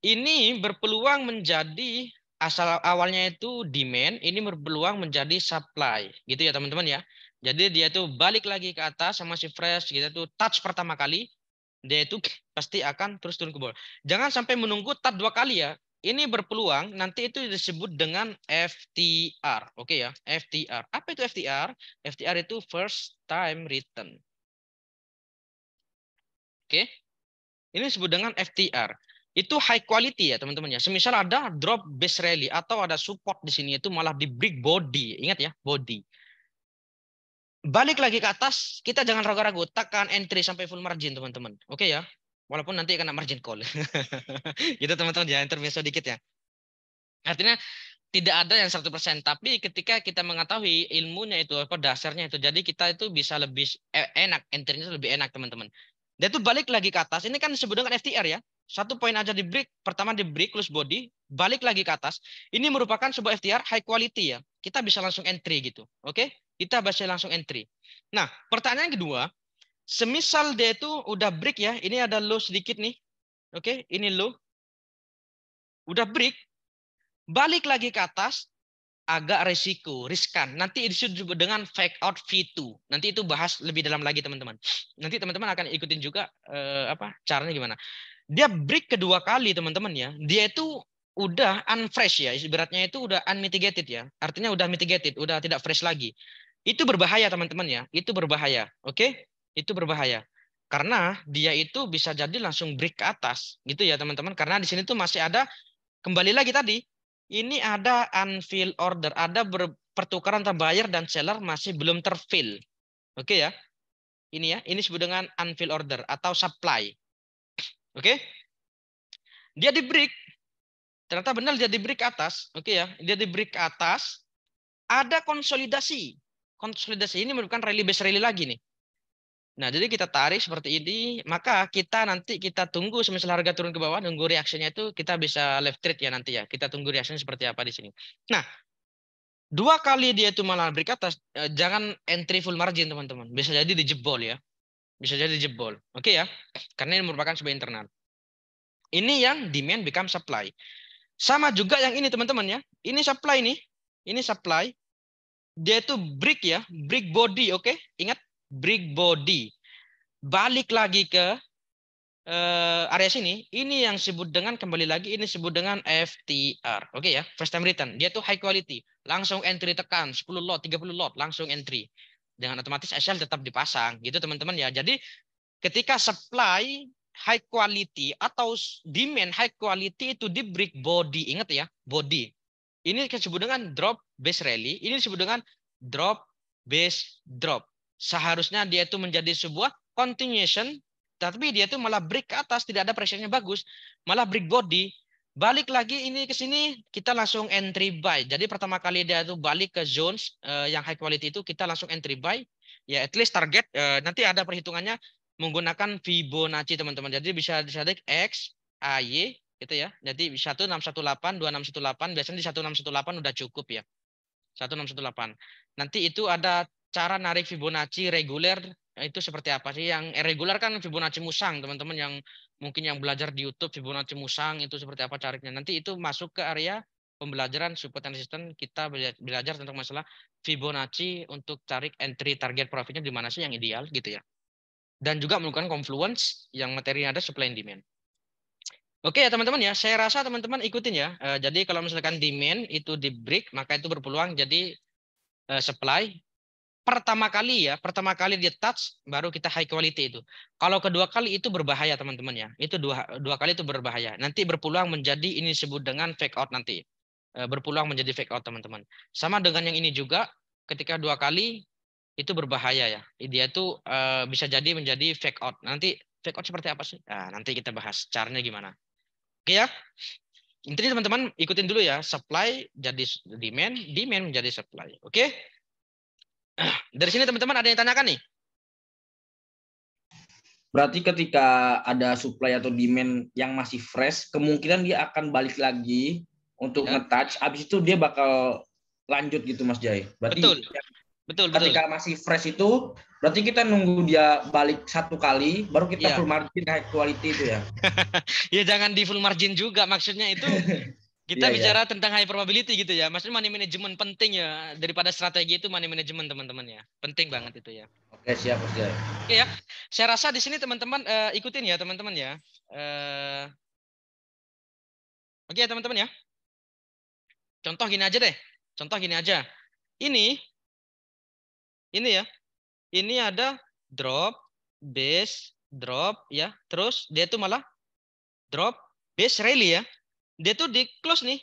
ini berpeluang menjadi asal awalnya itu demand, ini berpeluang menjadi supply, gitu ya teman-teman ya. Jadi dia tuh balik lagi ke atas sama si fresh, gitu tuh touch pertama kali, dia itu pasti akan terus turun ke bawah. Jangan sampai menunggu touch 2 kali ya. Ini berpeluang nanti itu disebut dengan FTR, oke ya, FTR. Apa itu FTR? FTR itu first time return. Oke, ini disebut dengan FTR. Itu high quality ya teman-teman ya. Semisal ada drop base rally atau ada support di sini itu malah di break body. Ingat ya, body. Balik lagi ke atas, kita jangan ragu-ragu, tekan entry sampai full margin teman-teman. Oke ya. Walaupun nanti kena margin call. Gitu teman-teman ya, intermezzo dikit ya. Artinya tidak ada yang 100%, tapi ketika kita mengetahui ilmunya itu apa dasarnya itu, jadi kita itu bisa lebih enak, entry-nya lebih enak teman-teman. Dia tuh balik lagi ke atas. Ini kan disebut dengan FTR ya. Satu poin aja di break. Pertama di break, close body. Balik lagi ke atas. Ini merupakan sebuah FTR high quality ya. Kita bisa langsung entry gitu. Oke? Kita bisa langsung entry. Nah, pertanyaan kedua. Semisal dia itu udah break ya. Ini ada low sedikit nih. Oke? Ini low. Udah break. Balik lagi ke atas. Agak riskan. Nanti disebut dengan fake out V2. Nanti itu bahas lebih dalam lagi teman-teman. Nanti teman-teman akan ikutin juga caranya gimana. Dia break kedua kali teman-teman ya. Dia itu udah unfresh ya. Ibaratnya itu udah unmitigated ya. Artinya udah mitigated, udah tidak fresh lagi. Itu berbahaya teman-teman ya. Itu berbahaya. Oke? Itu berbahaya. Karena dia itu bisa jadi langsung break ke atas gitu ya teman-teman. Karena di sini tuh masih ada, kembali lagi tadi, ini ada unfill order, ada pertukaran antara buyer dan seller masih belum terfill. Oke ya. Ini ya, ini disebut dengan unfill order atau supply. Oke? Dia di break. Ternyata benar dia di break atas. Oke ya, dia di break ke atas. Ada konsolidasi. Konsolidasi ini merupakan rally base rally lagi nih. Nah, jadi kita tarik seperti ini, maka nanti kita tunggu semisal harga turun ke bawah, nunggu reaksinya itu kita bisa left trade ya nanti ya. Kita tunggu reaksinya seperti apa di sini. Nah, 2 kali dia itu malah break atas, jangan entry full margin teman-teman. Bisa jadi dijebol ya. Bisa jadi dijebol. Oke ya. Karena ini merupakan sebuah internal. Ini yang demand become supply. Sama juga yang ini teman-teman ya. Ini supply nih. Ini supply. Dia itu break ya, break body, oke? Ingat break body. Balik lagi ke area sini. Ini yang disebut dengan kembali lagi ini disebut dengan FTR. Oke ya, first time return. Dia tuh high quality. Langsung entry tekan 10 lot, 30 lot, langsung entry. Dengan otomatis SL tetap dipasang gitu teman-teman ya. Jadi ketika supply high quality atau demand high quality itu di break body, ingat ya, body. Ini disebut dengan drop base rally, ini disebut dengan drop base drop. Seharusnya dia itu menjadi sebuah continuation, tapi dia itu malah break ke atas, tidak ada pressure-nya bagus, malah break body. Balik lagi ini ke sini, kita langsung entry buy. Jadi pertama kali dia itu balik ke zones yang high quality itu, kita langsung entry buy. Ya at least target, nanti ada perhitungannya menggunakan Fibonacci teman-teman. Jadi bisa disadek X, AY, gitu ya. Jadi 1618, 2618, biasanya di 1618 udah cukup ya. 1618. Nanti itu ada cara narik Fibonacci reguler, itu seperti apa sih? Yang reguler kan Fibonacci musang, teman-teman yang mungkin yang belajar di YouTube Fibonacci musang itu seperti apa caranya. Nanti itu masuk ke area pembelajaran support and resistance, kita belajar tentang masalah Fibonacci untuk cari entry target profitnya di mana sih yang ideal gitu ya. Dan juga melakukan confluence yang materinya ada supply and demand. Oke ya teman-teman ya, saya rasa teman-teman ikutin ya. Jadi kalau misalkan demand itu di break, maka itu berpeluang jadi supply. Pertama kali dia touch, baru kita high quality itu. Kalau kedua kali itu berbahaya teman-teman ya. Itu dua kali itu berbahaya. Nanti berpeluang menjadi ini disebut dengan fake out nanti. Berpeluang menjadi fake out teman-teman. Sama dengan yang ini juga, ketika dua kali itu berbahaya ya. Dia itu bisa jadi menjadi fake out. Nanti fake out seperti apa sih? Nah, nanti kita bahas caranya gimana. Oke ya. Intinya teman-teman ikutin dulu ya. Supply jadi demand, demand menjadi supply. Oke. Dari sini teman-teman ada yang tanyakan nih? Berarti ketika ada supply atau demand yang masih fresh, kemungkinan dia akan balik lagi untuk Ya. nge-touch. Abis itu dia bakal lanjut gitu Mas Jai. Berarti Betul. ketika masih fresh itu, berarti kita nunggu dia balik satu kali, baru kita Ya. full margin high quality itu ya. Ya jangan di full margin juga. Maksudnya itu kita Iya, iya. bicara tentang high probability gitu ya. Maksudnya money management penting ya. Daripada strategi itu money management teman-teman ya. Penting banget itu ya. Oke, siap Mas Jai. Oke ya. Saya rasa di sini teman-teman ikutin ya teman-teman ya. Oke ya teman-teman ya. Contoh gini aja deh. Contoh gini aja. Ini ya. Ini ada drop, base, drop ya. Terus dia tuh malah drop, base, rally ya. Dia tuh di close nih.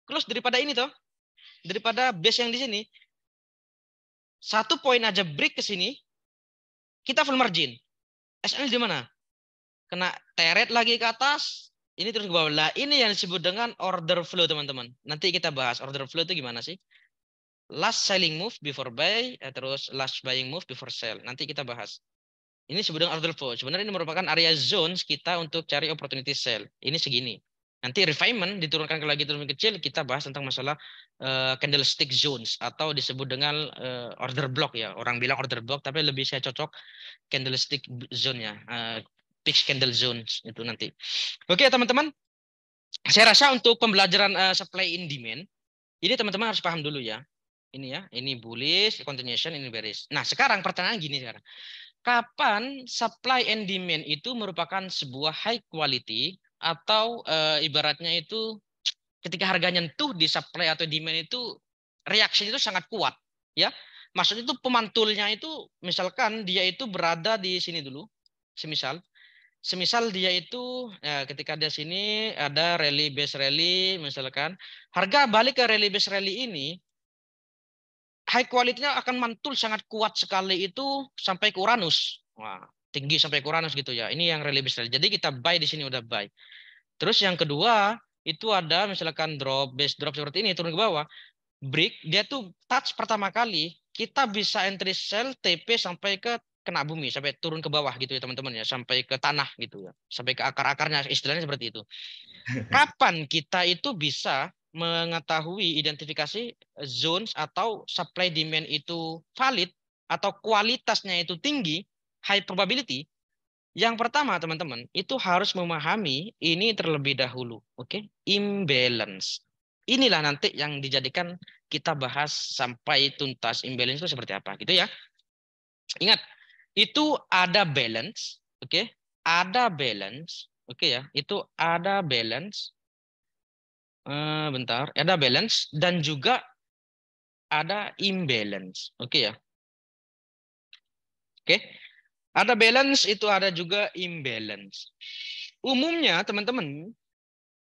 Close daripada ini toh. Daripada base yang di sini. Satu poin aja break ke sini. Kita full margin. SL di mana? Kena teret lagi ke atas. Ini terus ke bawah. Lah ini yang disebut dengan order flow teman-teman. Nanti kita bahas order flow itu gimana sih. Last selling move before buy. Terus last buying move before sell. Nanti kita bahas. Ini disebut dengan order flow. Sebenarnya ini merupakan area zones kita untuk cari opportunity sell. Ini segini. Nanti refinement diturunkan ke lagi turun kecil, kita bahas tentang masalah candlestick zones atau disebut dengan order block ya. Orang bilang order block, tapi lebih saya cocok candlestick zone ya. Fixed candle zones itu nanti. Oke teman-teman, saya rasa untuk pembelajaran supply in demand, ini teman-teman harus paham dulu ya. Ini ya, ini bullish, continuation, ini bearish. Nah sekarang pertanyaan gini sekarang. Kapan supply and demand itu merupakan sebuah high quality atau ibaratnya itu ketika harganya nyentuh di supply atau demand itu reaksi itu sangat kuat ya. Maksudnya itu pemantulnya itu misalkan dia itu berada di sini dulu. Semisal dia itu ketika dia sini ada rally base rally misalkan harga balik ke rally base rally ini high quality-nya akan mantul sangat kuat sekali itu sampai ke Uranus. Wah, tinggi sampai ke Uranus gitu ya. Ini yang rally base rally. Jadi kita buy di sini udah buy. Terus yang kedua, itu ada misalkan drop, base drop seperti ini turun ke bawah. Break, dia tuh touch pertama kali, kita bisa entry sell TP sampai ke kena bumi, sampai turun ke bawah gitu ya teman-teman ya, sampai ke tanah gitu ya. Sampai ke akar-akarnya, istilahnya seperti itu. Kapan kita itu bisa mengetahui identifikasi zones atau supply demand itu valid atau kualitasnya itu tinggi, high probability, Yang pertama, teman-teman, itu harus memahami ini terlebih dahulu, oke? Imbalance. Inilah nanti yang dijadikan kita bahas sampai tuntas. Imbalance itu seperti apa, gitu ya? Ingat, itu ada balance, oke? Ada balance, oke ya? Itu ada balance. Bentar, ada balance dan juga ada imbalance, oke ya? Oke, ada balance itu ada juga imbalance. Umumnya teman-teman,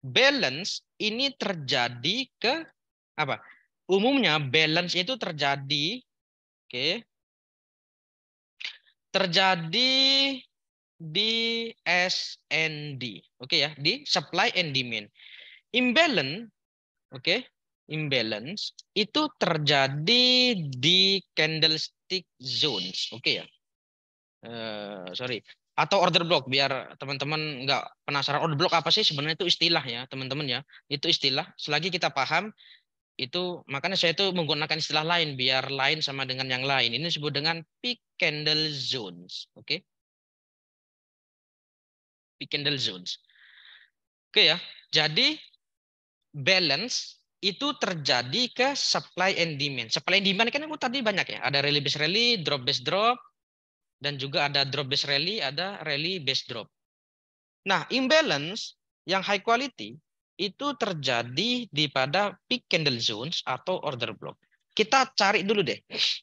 balance ini terjadi ke apa? Umumnya balance itu terjadi, oke, terjadi di SND, oke ya, di supply and demand. Imbalance, oke, imbalance itu terjadi di candlestick zones, oke ya. Sorry, atau order block biar teman-teman nggak penasaran order block apa sih sebenarnya, itu istilah ya teman-teman ya, itu istilah. Selagi kita paham itu, makanya saya itu menggunakan istilah lain biar lain sama dengan yang lain. Ini disebut dengan peak candle zones, oke? Peak candle zones, oke ya. Jadi balance itu terjadi ke supply and demand. Supply and demand kan aku tadi banyak ya, ada rally based rally, drop based drop, dan juga ada drop based rally, ada rally based drop. Nah, imbalance yang high quality itu terjadi di pada peak candle zones atau order block. Kita cari dulu deh,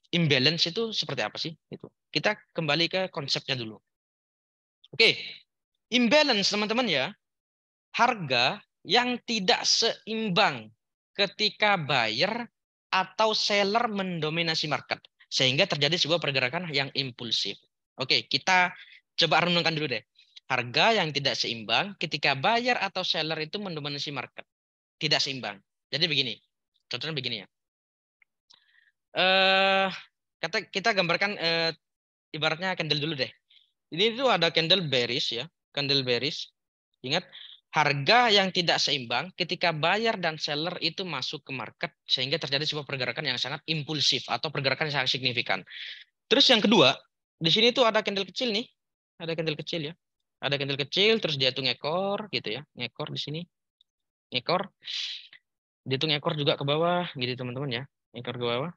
imbalance itu seperti apa sih? Itu. Kita kembali ke konsepnya dulu. Oke, imbalance teman-teman ya, harga yang tidak seimbang ketika buyer atau seller mendominasi market. Sehingga terjadi sebuah pergerakan yang impulsif. Oke, kita coba renungkan dulu deh. Harga yang tidak seimbang ketika buyer atau seller itu mendominasi market. Tidak seimbang. Jadi begini. Contohnya begini ya. Kita gambarkan ibaratnya candle dulu deh. Ini tuh ada candle bearish ya. Candle bearish. Ingat, harga yang tidak seimbang ketika buyer dan seller itu masuk ke market sehingga terjadi sebuah pergerakan yang sangat impulsif atau pergerakan yang sangat signifikan. Terus yang kedua, di sini tuh ada candle kecil nih. Ada candle kecil ya. Ada candle kecil, terus dia tuh ngekor gitu ya. Ngekor di sini. Ngekor. Dia tuh ngekor juga ke bawah gitu teman-teman ya. Ngekor ke bawah.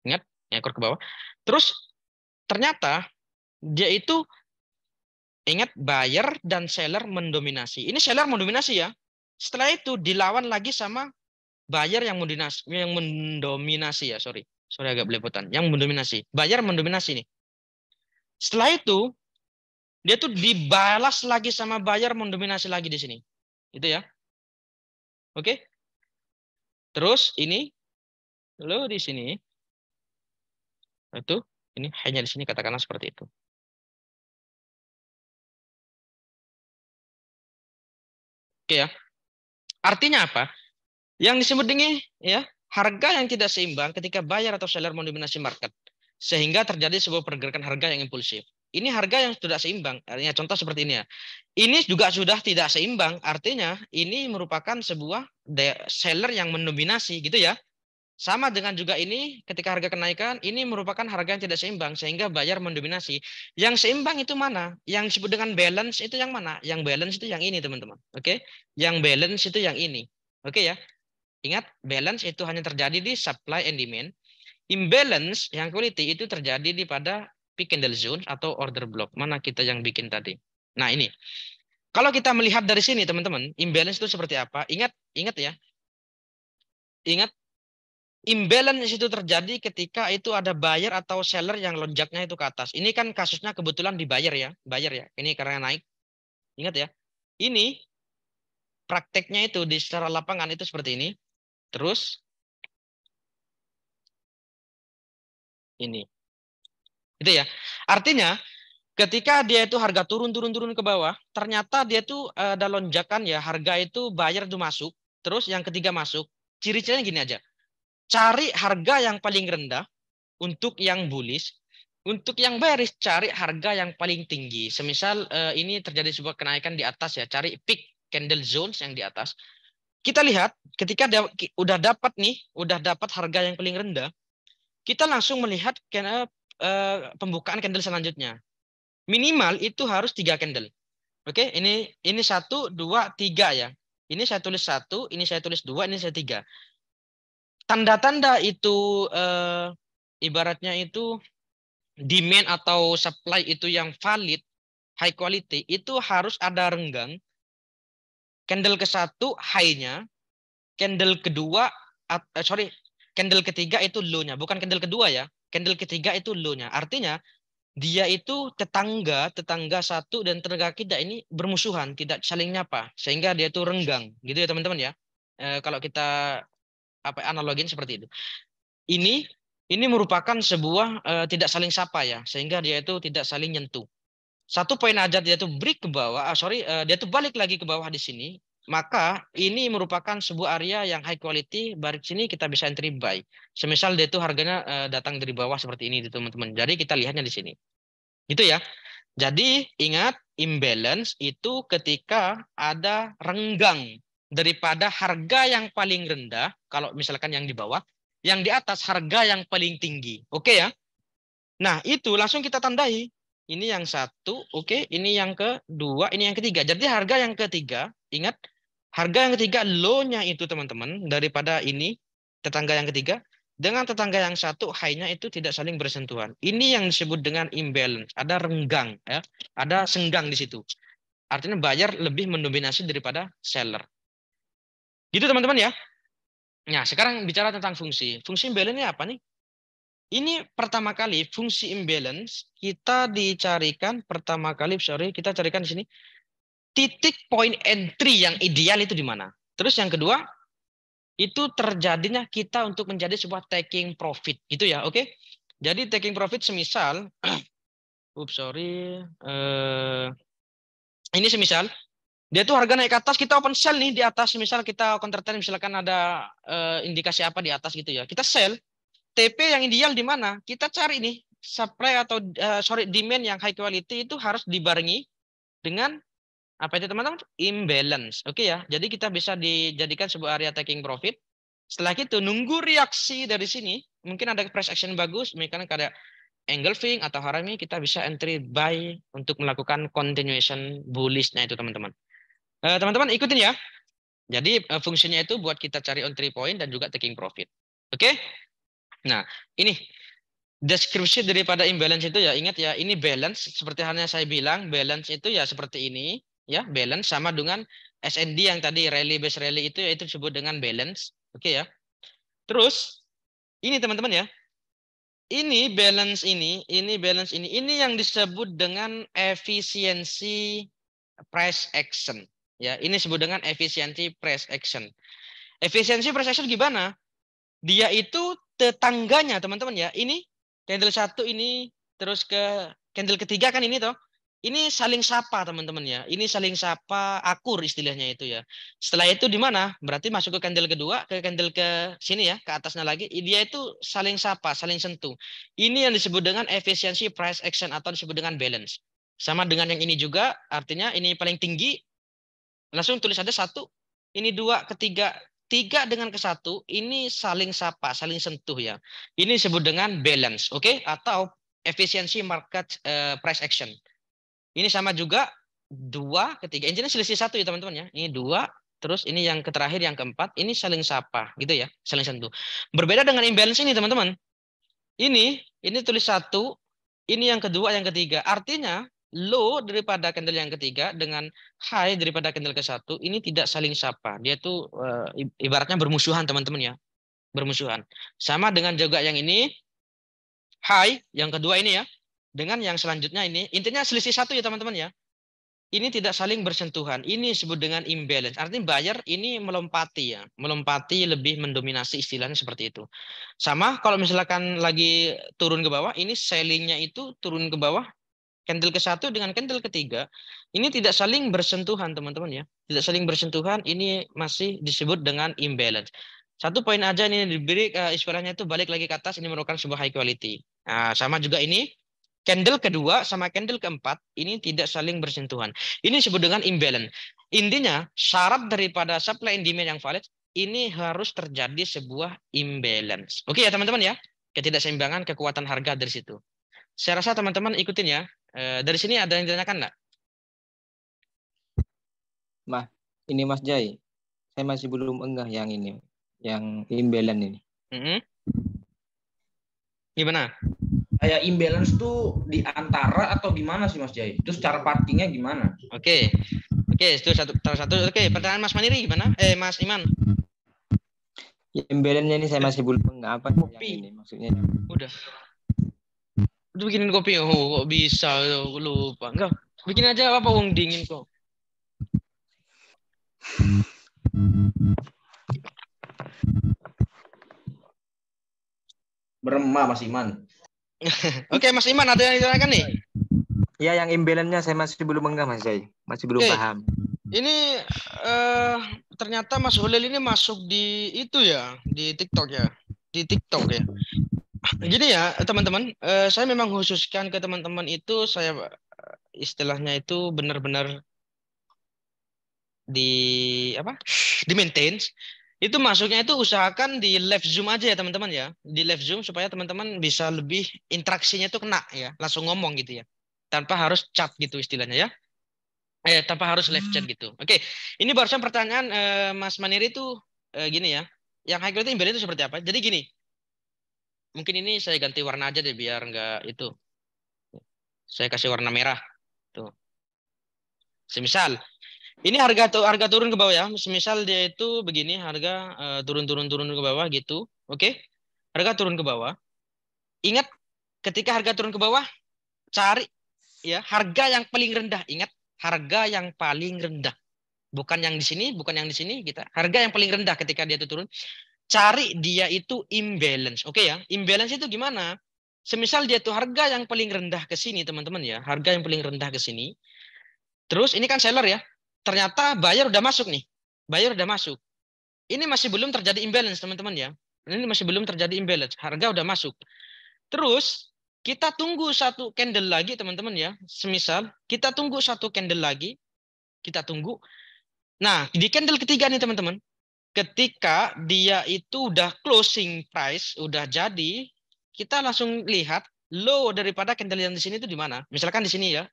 Ingat, ngekor ke bawah. Terus ternyata dia itu, ingat, buyer dan seller mendominasi. Ini seller mendominasi ya. Setelah itu dilawan lagi sama buyer yang mendominasi ya. Sorry agak belepotan. Yang mendominasi. Buyer mendominasi nih. Setelah itu dia tuh dibalas lagi sama buyer mendominasi lagi di sini. Itu ya. Oke. Terus ini lo di sini. Itu ini hanya di sini katakanlah seperti itu. Oke ya. Artinya apa? Yang disebut dengan ya, harga yang tidak seimbang ketika buyer atau seller mendominasi market sehingga terjadi sebuah pergerakan harga yang impulsif. Ini harga yang tidak seimbang. Artinya contoh seperti ini ya. Ini juga sudah tidak seimbang. Artinya ini merupakan sebuah seller yang mendominasi gitu ya. Sama dengan juga ini ketika harga kenaikan, ini merupakan harga yang tidak seimbang sehingga buyer mendominasi. Yang seimbang itu mana? Yang disebut dengan balance itu yang mana? Yang balance itu yang ini teman-teman. Oke? Yang balance itu yang ini. Oke ya? Ingat, balance itu hanya terjadi di supply and demand. Imbalance yang quality itu terjadi di pada peak candle zone atau order block. Mana kita yang bikin tadi? Nah, ini. Kalau kita melihat dari sini, teman-teman, imbalance itu seperti apa? Ingat ya. Ingat, imbalance itu terjadi ketika itu ada buyer atau seller yang lonjaknya itu ke atas. Ini kan kasusnya kebetulan di buyer ya. Ini karena naik. Ingat ya. Ini prakteknya itu di secara lapangan itu seperti ini. Terus ini. Itu ya. Artinya ketika dia itu harga turun ke bawah, ternyata dia itu ada lonjakan ya, harga itu buyer itu masuk, terus yang ketiga masuk. Ciri-cirinya gini aja. Cari harga yang paling rendah untuk yang bullish, untuk yang bearish cari harga yang paling tinggi. Semisal ini terjadi sebuah kenaikan di atas ya, cari peak candle zones yang di atas. Kita lihat ketika dia udah dapat harga yang paling rendah, kita langsung melihat pembukaan candle selanjutnya. Minimal itu harus 3 candle. Oke, ini 1, 2, 3 ya. Ini saya tulis 1, ini saya tulis 2, ini saya 3. Tanda-tanda itu ibaratnya itu demand atau supply itu yang valid, high quality, itu harus ada renggang. Candle ke-1 high-nya, candle kedua, candle ketiga itu low-nya. Bukan candle kedua ya, candle ketiga itu low-nya. Artinya dia itu tetangga satu dan tetangga kita ini bermusuhan, tidak saling nyapa, sehingga dia itu renggang, gitu ya teman-teman ya. Kalau kita analogin seperti itu. Ini merupakan sebuah tidak saling sapa ya, sehingga dia itu tidak saling nyentuh. Satu poin aja dia itu break ke bawah, dia itu balik lagi ke bawah di sini, maka ini merupakan sebuah area yang high quality. Balik sini kita bisa entry buy. Semisal dia itu harganya datang dari bawah seperti ini teman-teman. Jadi kita lihatnya di sini. Gitu ya. Jadi ingat, imbalance itu ketika ada renggang daripada harga yang paling rendah, kalau misalkan yang di bawah, yang di atas harga yang paling tinggi. Oke ya. Nah, itu langsung kita tandai. Ini yang 1, oke, ini yang kedua, ini yang ketiga. Jadi harga yang ketiga, ingat, harga yang ketiga low-nya itu teman-teman, daripada ini, tetangga yang ketiga, dengan tetangga yang 1, high-nya itu tidak saling bersentuhan. Ini yang disebut dengan imbalance. Ada renggang, ya, ada senggang di situ. Artinya buyer lebih mendominasi daripada seller. Gitu teman-teman ya. Nah, sekarang bicara tentang fungsi. Fungsi imbalance ini apa nih? Ini pertama kali fungsi imbalance kita dicarikan kita carikan di sini titik point entry yang ideal itu di mana. Terus yang kedua itu terjadinya kita untuk menjadi sebuah taking profit gitu ya, oke? Jadi taking profit semisal, ini semisal dia tuh harga naik ke atas, kita open sell nih di atas, misal kita counter trend, misalkan ada indikasi apa di atas gitu ya, kita sell. TP yang ideal di mana? Kita cari nih supply atau demand yang high quality itu harus dibarengi dengan apa itu teman-teman? Imbalance. Oke ya. Jadi kita bisa dijadikan sebuah area taking profit. Setelah itu nunggu reaksi dari sini, mungkin ada price action bagus, mungkin ada engulfing atau harami, kita bisa entry buy untuk melakukan continuation bullish-nya itu teman-teman. Teman-teman ikutin ya. Jadi fungsinya itu buat kita cari entry point dan juga taking profit. Oke? Nah, ini deskripsi daripada imbalance itu ya, ingat ya, ini balance seperti halnya saya bilang, balance itu ya seperti ini ya, balance sama dengan SND yang tadi rally base rally itu yaitu disebut dengan balance. Oke ya. Terus ini teman-teman ya. Ini balance ini yang disebut dengan efisiensi price action. Ya, ini disebut dengan efisiensi price action. Efisiensi price action gimana? Dia itu tetangganya teman-teman ya. Ini candle 1 ini terus ke candle ketiga kan ini toh. Ini saling sapa teman-teman ya. Ini saling sapa akur istilahnya itu ya. Setelah itu di mana? Berarti masuk ke candle kedua, ke candle ke sini ya, ke atasnya lagi. Dia itu saling sapa, saling sentuh. Ini yang disebut dengan efisiensi price action atau disebut dengan balance. Sama dengan yang ini juga, artinya ini paling tinggi. Langsung tulis ada 1, ini 2, ketiga. 3 dengan ke 1 ini saling sapa, saling sentuh ya. Ini disebut dengan balance, oke? Atau efisiensi market price action. Ini sama juga 2, ketiga. Intinya selisih 1 ya teman-teman ya. Ini 2, terus ini yang terakhir yang keempat, ini saling sapa gitu ya, saling sentuh. Berbeda dengan imbalance ini teman-teman. Ini tulis 1, ini yang kedua, yang ketiga. Artinya low daripada candle yang ketiga dengan high daripada candle ke-1 ini tidak saling sapa. Dia tuh ibaratnya bermusuhan teman-teman ya. Bermusuhan. Sama dengan juga yang ini high yang kedua ini ya. Dengan yang selanjutnya ini intinya selisih 1 ya teman-teman ya. Ini tidak saling bersentuhan. Ini disebut dengan imbalance. Artinya buyer ini melompati ya. Melompati lebih mendominasi istilahnya seperti itu. Sama kalau misalkan lagi turun ke bawah, ini sellingnya itu turun ke bawah. Candle ke-1 dengan candle ketiga ini tidak saling bersentuhan teman-teman ya, tidak saling bersentuhan, ini masih disebut dengan imbalance. Satu poin aja ini diberi istilahnya itu balik lagi ke atas, ini merupakan sebuah high quality. Nah, sama juga ini candle kedua sama candle keempat ini tidak saling bersentuhan. Ini disebut dengan imbalance. Intinya syarat daripada supply and demand yang valid ini harus terjadi sebuah imbalance. Oke ya teman-teman ya, ketidakseimbangan kekuatan harga dari situ. Saya rasa teman-teman ikutin ya. Dari sini ada yang ditanyakan nggak? Ini Mas Jai, saya masih belum enggah yang ini, yang imbalance ini. Mm-mm. Gimana? Kayak imbalance tuh di antara atau gimana sih Mas Jai? Terus cara parkingnya gimana? Oke, itu satu. Oke, pertanyaan Mas Maniri gimana? Mas Iman. Ya, imbalance-nya ini saya masih belum enggak apa yang Kopi. ini maksudnya. Udah bikinin kopi. Oh, kok bisa? Lupa. Enggak. Bikin aja apa wong dingin kok. Berema Mas Iman. Oke, Mas Iman ada yang ditanyakan nih? Ya, yang imbalance-nya saya masih belum enggak Mas Jai, masih belum Oke. paham. Ini ternyata Mas Hulil ini masuk di itu ya, di TikTok ya. Di TikTok ya. Jadi ya, teman-teman, saya memang khususkan ke teman-teman itu saya istilahnya itu benar-benar di apa? Di maintain. Itu masuknya itu usahakan di live Zoom aja ya, teman-teman ya. Di live Zoom supaya teman-teman bisa lebih interaksinya itu kena ya, langsung ngomong gitu ya. Tanpa harus chat gitu istilahnya ya. Tanpa harus live chat gitu. Oke, ini barusan pertanyaan Mas Maniri itu gini ya. Yang high quality imbalance itu seperti apa? Jadi gini, mungkin ini saya ganti warna aja deh biar nggak itu. Saya kasih warna merah. Tuh. Semisal ini harga turun ke bawah ya. Semisal dia itu begini, harga turun ke bawah gitu. Oke. Harga turun ke bawah. Ingat ketika harga turun ke bawah, cari ya harga yang paling rendah. Ingat harga yang paling rendah. Bukan yang di sini, bukan yang di sini kita. Harga yang paling rendah ketika dia itu turun. Cari dia itu imbalance. Oke ya. Imbalance itu gimana? Semisal dia itu harga yang paling rendah ke sini, teman-teman ya. Harga yang paling rendah ke sini. Terus ini kan seller ya. Ternyata buyer udah masuk nih. Buyer udah masuk. Ini masih belum terjadi imbalance, teman-teman ya. Ini masih belum terjadi imbalance. Harga udah masuk. Terus kita tunggu satu candle lagi, teman-teman ya. Semisal kita tunggu satu candle lagi. Kita tunggu. Nah, di candle ketiga nih, teman-teman. Ketika dia itu udah closing price, udah jadi, kita langsung lihat low daripada candle yang di sini itu di mana. Misalkan di sini ya,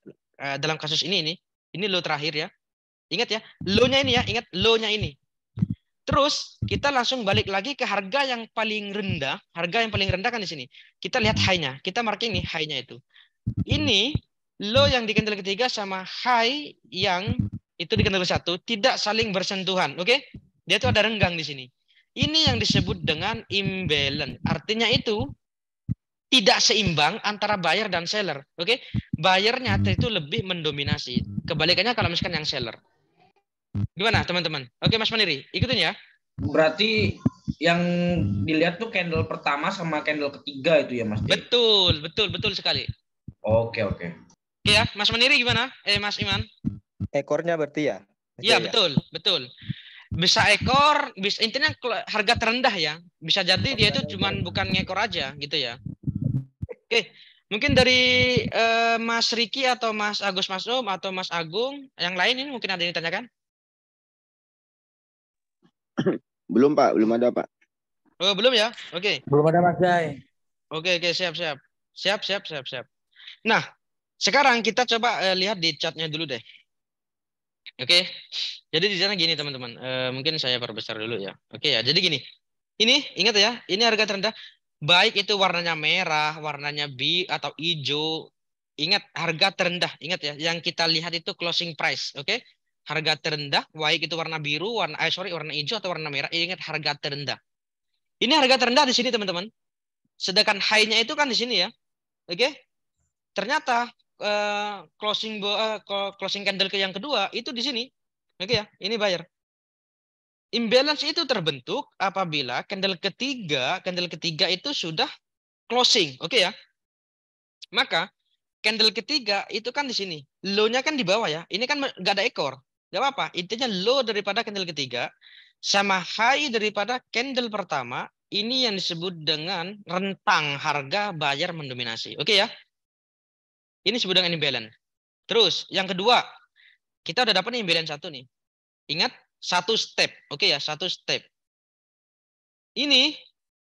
dalam kasus ini low terakhir ya. Ingat ya, low-nya ini ya, ingat low-nya ini. Terus kita langsung balik lagi ke harga yang paling rendah. Harga yang paling rendah kan di sini. Kita lihat high-nya. Kita marking nih high-nya itu. Ini low yang di candle ketiga sama high yang itu di candle satu tidak saling bersentuhan. Oke? Dia itu ada renggang di sini. Ini yang disebut dengan imbalance. Artinya itu tidak seimbang antara buyer dan seller. Oke? Buyernya itu lebih mendominasi. Kebalikannya kalau misalkan yang seller. Gimana teman-teman? Oke Mas Maniri, ikutin ya. Berarti yang dilihat tuh candle pertama sama candle ketiga itu ya Mas Jai? Betul sekali. Oke. Oke ya, Mas Maniri gimana? Mas Iman? Ekornya berarti ya? Iya, betul. Bisa ekor, bisa intinya harga terendah ya. Bisa jadi dia itu cuman bukan ngekor aja gitu ya. Oke, mungkin dari Mas Riki atau Mas Agus Masum atau Mas Agung, yang lain ini mungkin ada yang ditanyakan? Belum Pak, belum ada Pak. Oh, belum ya? Oke. Belum ada Mas Jai. Oke, siap. Nah, sekarang kita coba lihat di chartnya dulu deh. Oke, jadi di sana gini teman-teman. Mungkin saya perbesar dulu ya. Oke ya, jadi gini. Ini ingat ya, ini harga terendah. Baik itu warnanya merah, warnanya atau hijau. Ingat harga terendah. Ingat ya, yang kita lihat itu closing price. Oke, harga terendah. Baik itu warna biru, warna hijau atau warna merah. Ingat harga terendah. Ini harga terendah di sini teman-teman. Sedangkan high-nya itu kan di sini ya. Oke, ternyata closing candle ke yang kedua itu di sini. Oke ya, ini buyer. Imbalance itu terbentuk apabila candle ketiga itu sudah closing. Oke ya. Maka candle ketiga itu kan di sini. Low-nya kan di bawah ya. Ini kan nggak ada ekor. Gak apa-apa. Intinya low daripada candle ketiga sama high daripada candle pertama. Ini yang disebut dengan rentang harga buyer mendominasi. Oke ya. Ini disebut dengan imbalance. Terus yang kedua, kita udah dapat imbalance satu nih. Ingat, satu step. Oke ya, satu step. Ini,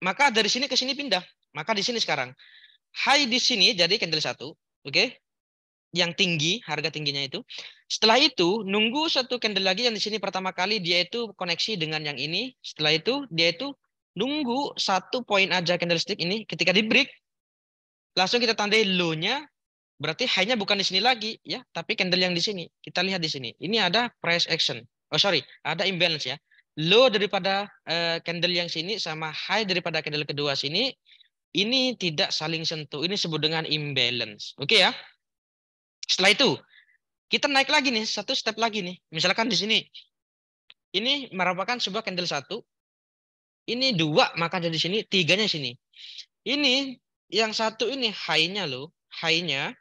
maka dari sini ke sini pindah. Maka di sini sekarang. High di sini jadi candle satu. Oke. yang tinggi, harga tingginya itu. Setelah itu nunggu satu candle lagi yang di sini pertama kali dia itu koneksi dengan yang ini. Setelah itu dia itu nunggu satu poin aja candlestick ini. Ketika di break langsung kita tandai low-nya. Berarti high-nya bukan di sini lagi ya, tapi candle yang di sini. Kita lihat di sini. Ini ada price action. Oh sorry, ada imbalance ya. Low daripada candle yang sini sama high daripada candle kedua sini. Ini tidak saling sentuh. Ini disebut dengan imbalance. Oke ya. Setelah itu, kita naik lagi nih, satu step lagi nih. Misalkan di sini. Ini merupakan sebuah candle satu. Ini dua, maka jadi sini, tiganya sini. Ini, yang satu ini high-nya loh. High-nya,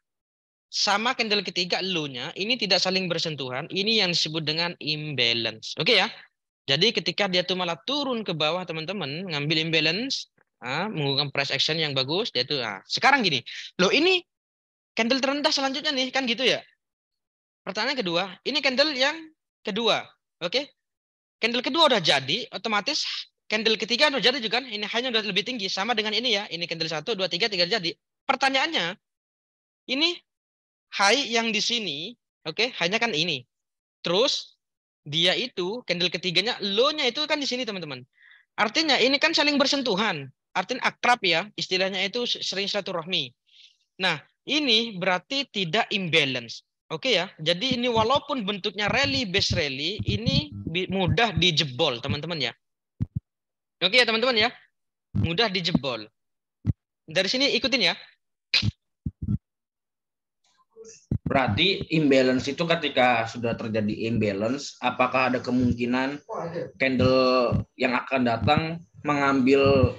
sama candle ketiga low-nya. Ini tidak saling bersentuhan. Ini yang disebut dengan imbalance. Oke ya. Jadi ketika dia tuh malah turun ke bawah teman-teman. Ngambil imbalance. Menggunakan price action yang bagus. Dia tuh, sekarang gini. Loh ini candle terendah selanjutnya nih, kan gitu ya. Pertanyaan kedua, ini candle yang kedua, oke? Candle kedua udah jadi, otomatis candle ketiga udah jadi juga kan? Ini hanya udah lebih tinggi, sama dengan ini ya. Ini candle 1, 2, 3 jadi. Pertanyaannya, ini high yang di sini, oke? Hanya kan ini. Terus dia itu candle ketiganya, low-nya itu kan di sini teman-teman. Artinya ini kan saling bersentuhan, artinya akrab ya, istilahnya itu sering silaturahmi. Nah, ini berarti tidak imbalance. Oke ya. Jadi ini walaupun bentuknya rally base rally, ini mudah dijebol, teman-teman ya. Oke ya, teman-teman ya. Mudah dijebol. Dari sini ikutin ya. Berarti imbalance itu ketika sudah terjadi imbalance, apakah ada kemungkinan candle yang akan datang mengambil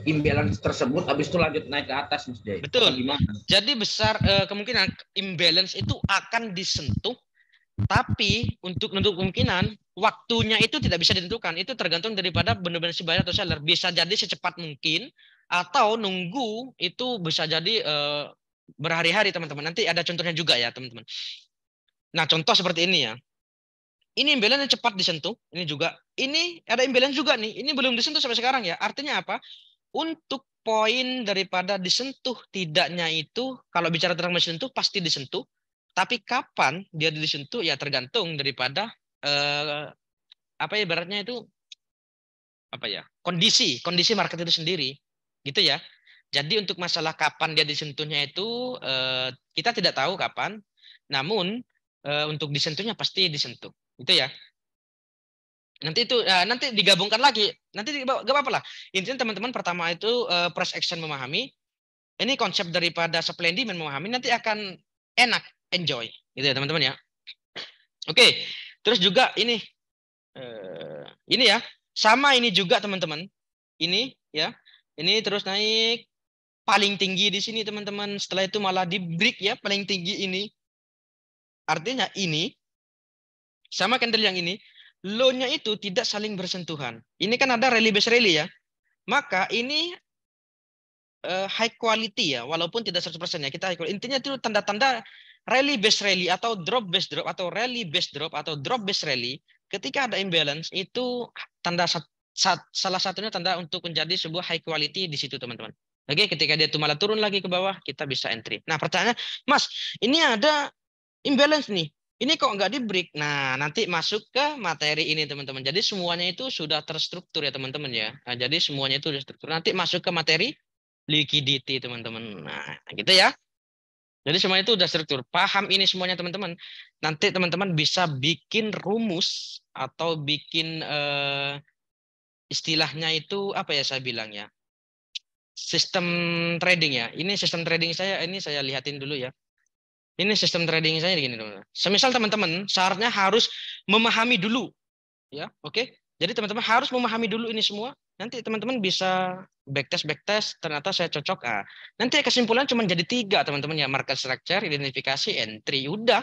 imbalance tersebut, habis itu lanjut naik ke atas, Mas Jay? Betul. Gimana? Jadi besar kemungkinan imbalance itu akan disentuh, tapi untuk kemungkinan waktunya itu tidak bisa ditentukan. Itu tergantung daripada benar-benar si buyer atau seller. Bisa jadi secepat mungkin, atau nunggu itu bisa jadi berhari-hari teman-teman. Nanti ada contohnya juga ya teman-teman. Nah contoh seperti ini ya. Ini imbalance cepat disentuh. Ini juga. Ini ada imbalance juga nih. Ini belum disentuh sampai sekarang ya. Artinya apa? Untuk poin daripada disentuh tidaknya itu, kalau bicara tentang disentuh pasti disentuh. Tapi kapan dia disentuh ya tergantung daripada apa ya ibaratnya itu apa ya kondisi market itu sendiri, gitu ya. Jadi untuk masalah kapan dia disentuhnya itu kita tidak tahu kapan. Namun untuk disentuhnya pasti disentuh, gitu ya. Nanti itu nanti digabungkan lagi, nanti gak apa-apa lah. Intinya teman-teman pertama itu price action memahami, ini konsep daripada supply and demand memahami, nanti akan enak, enjoy, gitu ya teman-teman ya. Oke, terus juga ini ya, sama ini juga teman-teman, ini ya, ini terus naik paling tinggi di sini teman-teman. Setelah itu malah di break ya paling tinggi ini. Artinya ini sama candle yang ini. Low-nya itu tidak saling bersentuhan. Ini kan ada rally base rally ya. Maka ini high quality ya, walaupun tidak 100% ya. Kita high quality. Intinya itu tanda-tanda rally base rally atau drop base drop atau rally base drop atau drop base rally. Ketika ada imbalance itu tanda salah satunya tanda untuk menjadi sebuah high quality di situ teman-teman. Oke, ketika dia tuh malah turun lagi ke bawah, kita bisa entry. Nah, pertanyaannya, Mas, ini ada imbalance nih. Ini kok nggak di break? Nah, nanti masuk ke materi ini teman-teman. Jadi semuanya itu sudah terstruktur ya teman-teman ya. Nah, jadi semuanya itu sudah terstruktur. Nanti masuk ke materi liquidity teman-teman. Nah, gitu ya. Jadi semuanya itu sudah struktur. Paham ini semuanya teman-teman. Nanti teman-teman bisa bikin rumus atau bikin istilahnya itu apa ya saya bilang ya. Sistem trading ya. Ini sistem trading saya, ini saya lihatin dulu ya. Ini sistem trading saya begini teman-teman. Semisal teman-teman syaratnya harus memahami dulu, ya, oke? Jadi teman-teman harus memahami dulu ini semua. Nanti teman-teman bisa backtest, ternyata saya cocok. Nanti kesimpulan cuma jadi 3 teman-teman ya, market structure, identifikasi, entry, udah.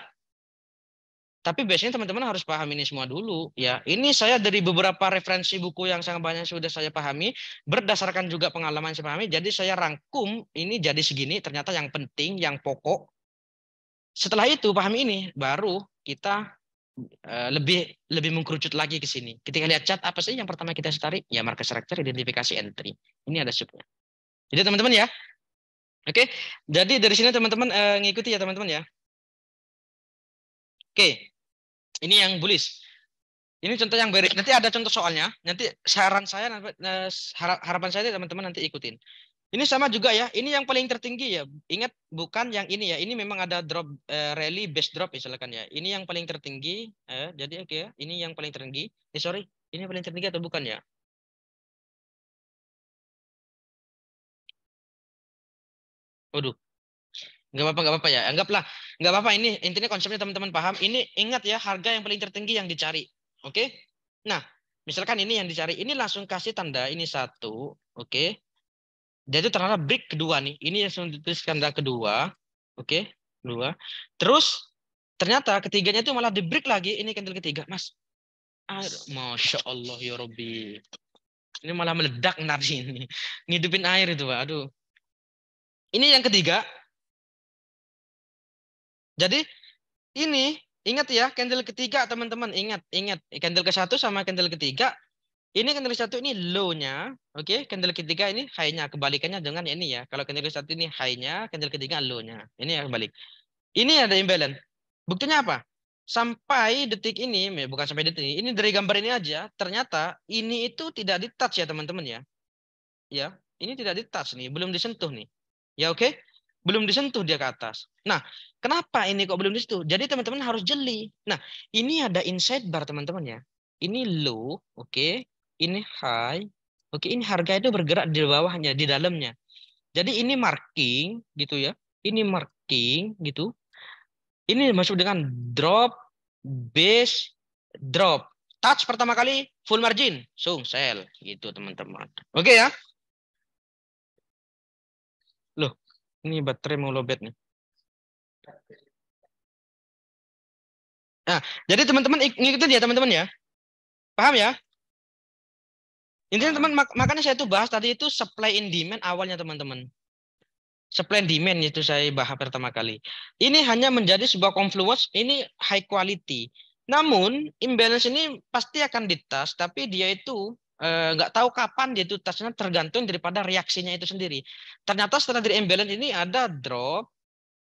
Tapi biasanya teman-teman harus paham ini semua dulu, ya. Ini saya dari beberapa referensi buku yang sangat banyak sudah saya pahami, berdasarkan juga pengalaman saya pahami. Jadi saya rangkum ini jadi segini. Ternyata yang penting, yang pokok. Setelah itu pahami ini, baru kita lebih mengkerucut lagi ke sini. Ketika lihat chat, apa sih yang pertama kita tarik? Ya market structure, identifikasi, entry. Ini ada subnya. Jadi teman-teman ya. Oke. Jadi dari sini teman-teman ngikuti ya teman-teman ya. Oke, ini yang bullish. Ini contoh yang bearish. Nanti ada contoh soalnya. Nanti saran saya, harapan saya teman-teman nanti ikutin. Ini sama juga ya. Ini yang paling tertinggi ya. Ingat bukan yang ini ya. Ini memang ada drop rally base drop misalkan ya. Ini yang paling tertinggi. Jadi oke ya. Ini yang paling tertinggi. Sorry. Ini paling tertinggi atau bukan ya? Waduh. Nggak apa-apa ya. Anggaplah. Nggak apa-apa. Ini intinya konsepnya teman-teman paham. Ini ingat ya. Harga yang paling tertinggi yang dicari. Oke. Nah. Misalkan ini yang dicari. Ini langsung kasih tanda. Ini 1. Oke. Jadi ternyata break kedua nih. Ini yang ditulis tanda kedua. Oke. Kedua. Terus ternyata ketiganya itu malah di break lagi. Ini candle ketiga. Mas. Masya Allah ya Rabbi. Ini malah meledak nadi ini. Ngidupin air itu Pak. Aduh. Ini yang ketiga. Jadi ini ingat ya. Candle ketiga teman-teman. Ingat. Candle ke-1 sama candle ketiga. Ini candle ke-1 ini low-nya. Oke. Candle ketiga ini high-nya. Kebalikannya dengan ini ya. Kalau candle ke-1 ini high-nya. Candle ketiga low-nya. Ini yang kebalik. Ini ada imbalance. Buktinya apa? Sampai detik ini, bukan sampai detik ini dari gambar ini aja, ternyata ini itu tidak di-touch ya teman-teman ya. Ya, ini tidak di-touch nih, belum disentuh nih. Ya oke? Belum disentuh dia ke atas. Nah, kenapa ini kok belum disentuh? Jadi teman-teman harus jeli. Nah, ini ada inside bar teman-teman ya. Ini low, oke. Ini high. Oke, ini harga itu bergerak di bawahnya, di dalamnya. Jadi ini marking gitu ya. Ini marking gitu. Ini masuk dengan drop, base, drop. Touch pertama kali full margin, sell gitu teman-teman. Oke ya. Loh, ini baterai mau lowbat nih. Nah, jadi teman-teman ngikutin ya teman-teman ya. Paham ya? Intinya teman makanya saya tuh bahas tadi itu supply and demand awalnya teman-teman. Supply and demand itu saya bahas pertama kali. Ini hanya menjadi sebuah confluence, ini high quality. Namun imbalance ini pasti akan di-touch, tapi dia itu nggak tahu kapan dia itu touch-nya, tergantung daripada reaksinya itu sendiri. Ternyata setelah dari imbalance ini ada drop,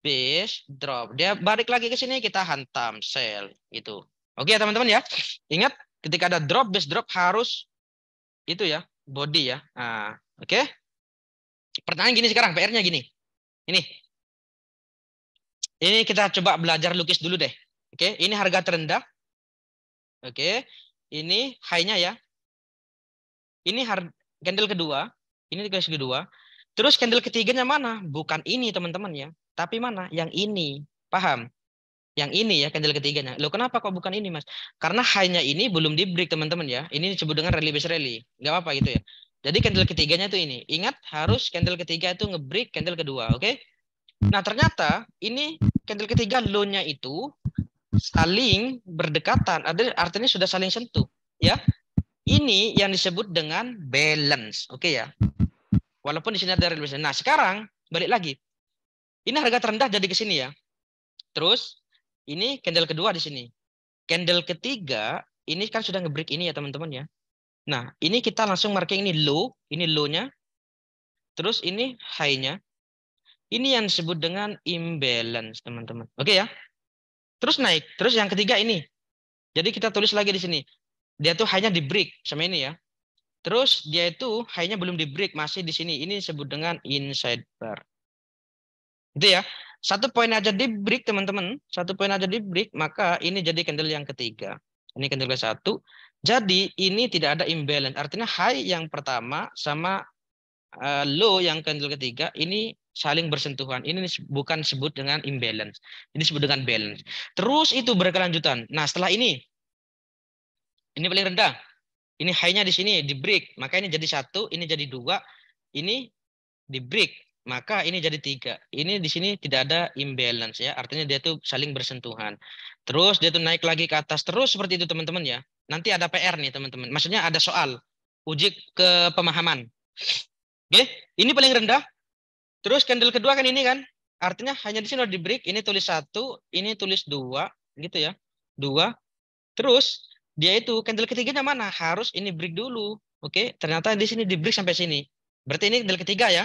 base, drop. Dia balik lagi ke sini, kita hantam, sell. Gitu. Oke ya teman-teman ya. Ingat, ketika ada drop, base, drop harus itu ya, body ya. Nah, oke. Pertanyaan gini sekarang, PR-nya gini. Ini kita coba belajar lukis dulu deh. Oke, ini harga terendah. Oke, ini high-nya ya. Ini candle kedua. Ini candle kedua. Terus candle ketiganya mana? Bukan ini teman-teman ya. Tapi mana? Yang ini. Paham? Yang ini ya candle ketiganya. Loh kenapa kok bukan ini mas? Karena high-nya ini belum di break teman-teman ya. Ini disebut dengan rally base rally. Nggak apa-apa gitu ya. Jadi candle ketiganya itu ini. Ingat harus candle ketiga itu nge-break candle kedua. Oke? Nah ternyata ini candle ketiga low-nya itu saling berdekatan. Artinya sudah saling sentuh. Ya. Ini yang disebut dengan balance. Oke ya. Walaupun di sini ada rally base. Nah sekarang balik lagi. Ini harga terendah jadi ke sini ya. Terus ini candle kedua di sini. Candle ketiga ini kan sudah nge-break ini ya teman-teman ya. Nah, ini kita langsung marking ini low-nya. Terus ini high-nya. Ini yang disebut dengan imbalance, teman-teman. Oke ya. Terus naik. Terus yang ketiga ini. Jadi kita tulis lagi di sini. Dia tuh high-nya di break sama ini ya. Terus dia itu high-nya belum di break, masih di sini. Ini disebut dengan inside bar. Itu ya. Satu poin aja di break teman-teman. Satu poin aja di break, maka ini jadi candle yang ketiga. Ini candle ke-1. Jadi ini tidak ada imbalance. Artinya high yang pertama sama low yang candle ketiga ini saling bersentuhan. Ini bukan disebut dengan imbalance. Ini disebut dengan balance. Terus itu berkelanjutan. Nah setelah ini paling rendah. Ini high-nya di sini di break. Maka ini jadi 1, ini jadi 2, ini di break. Maka ini jadi 3. Ini di sini tidak ada imbalance ya. Artinya dia tuh saling bersentuhan. Terus dia tuh naik lagi ke atas. Terus seperti itu teman-teman ya. Nanti ada PR nih teman-teman. Maksudnya ada soal. Uji ke pemahaman. Oke. Ini paling rendah. Terus candle kedua kan ini kan. Artinya hanya di sini di break. Ini tulis 1. Ini tulis 2. Gitu ya. 2. Terus dia itu candle ketiganya mana? Harus ini break dulu. Oke. Ternyata di sini di break sampai sini. Berarti ini candle ketiga ya.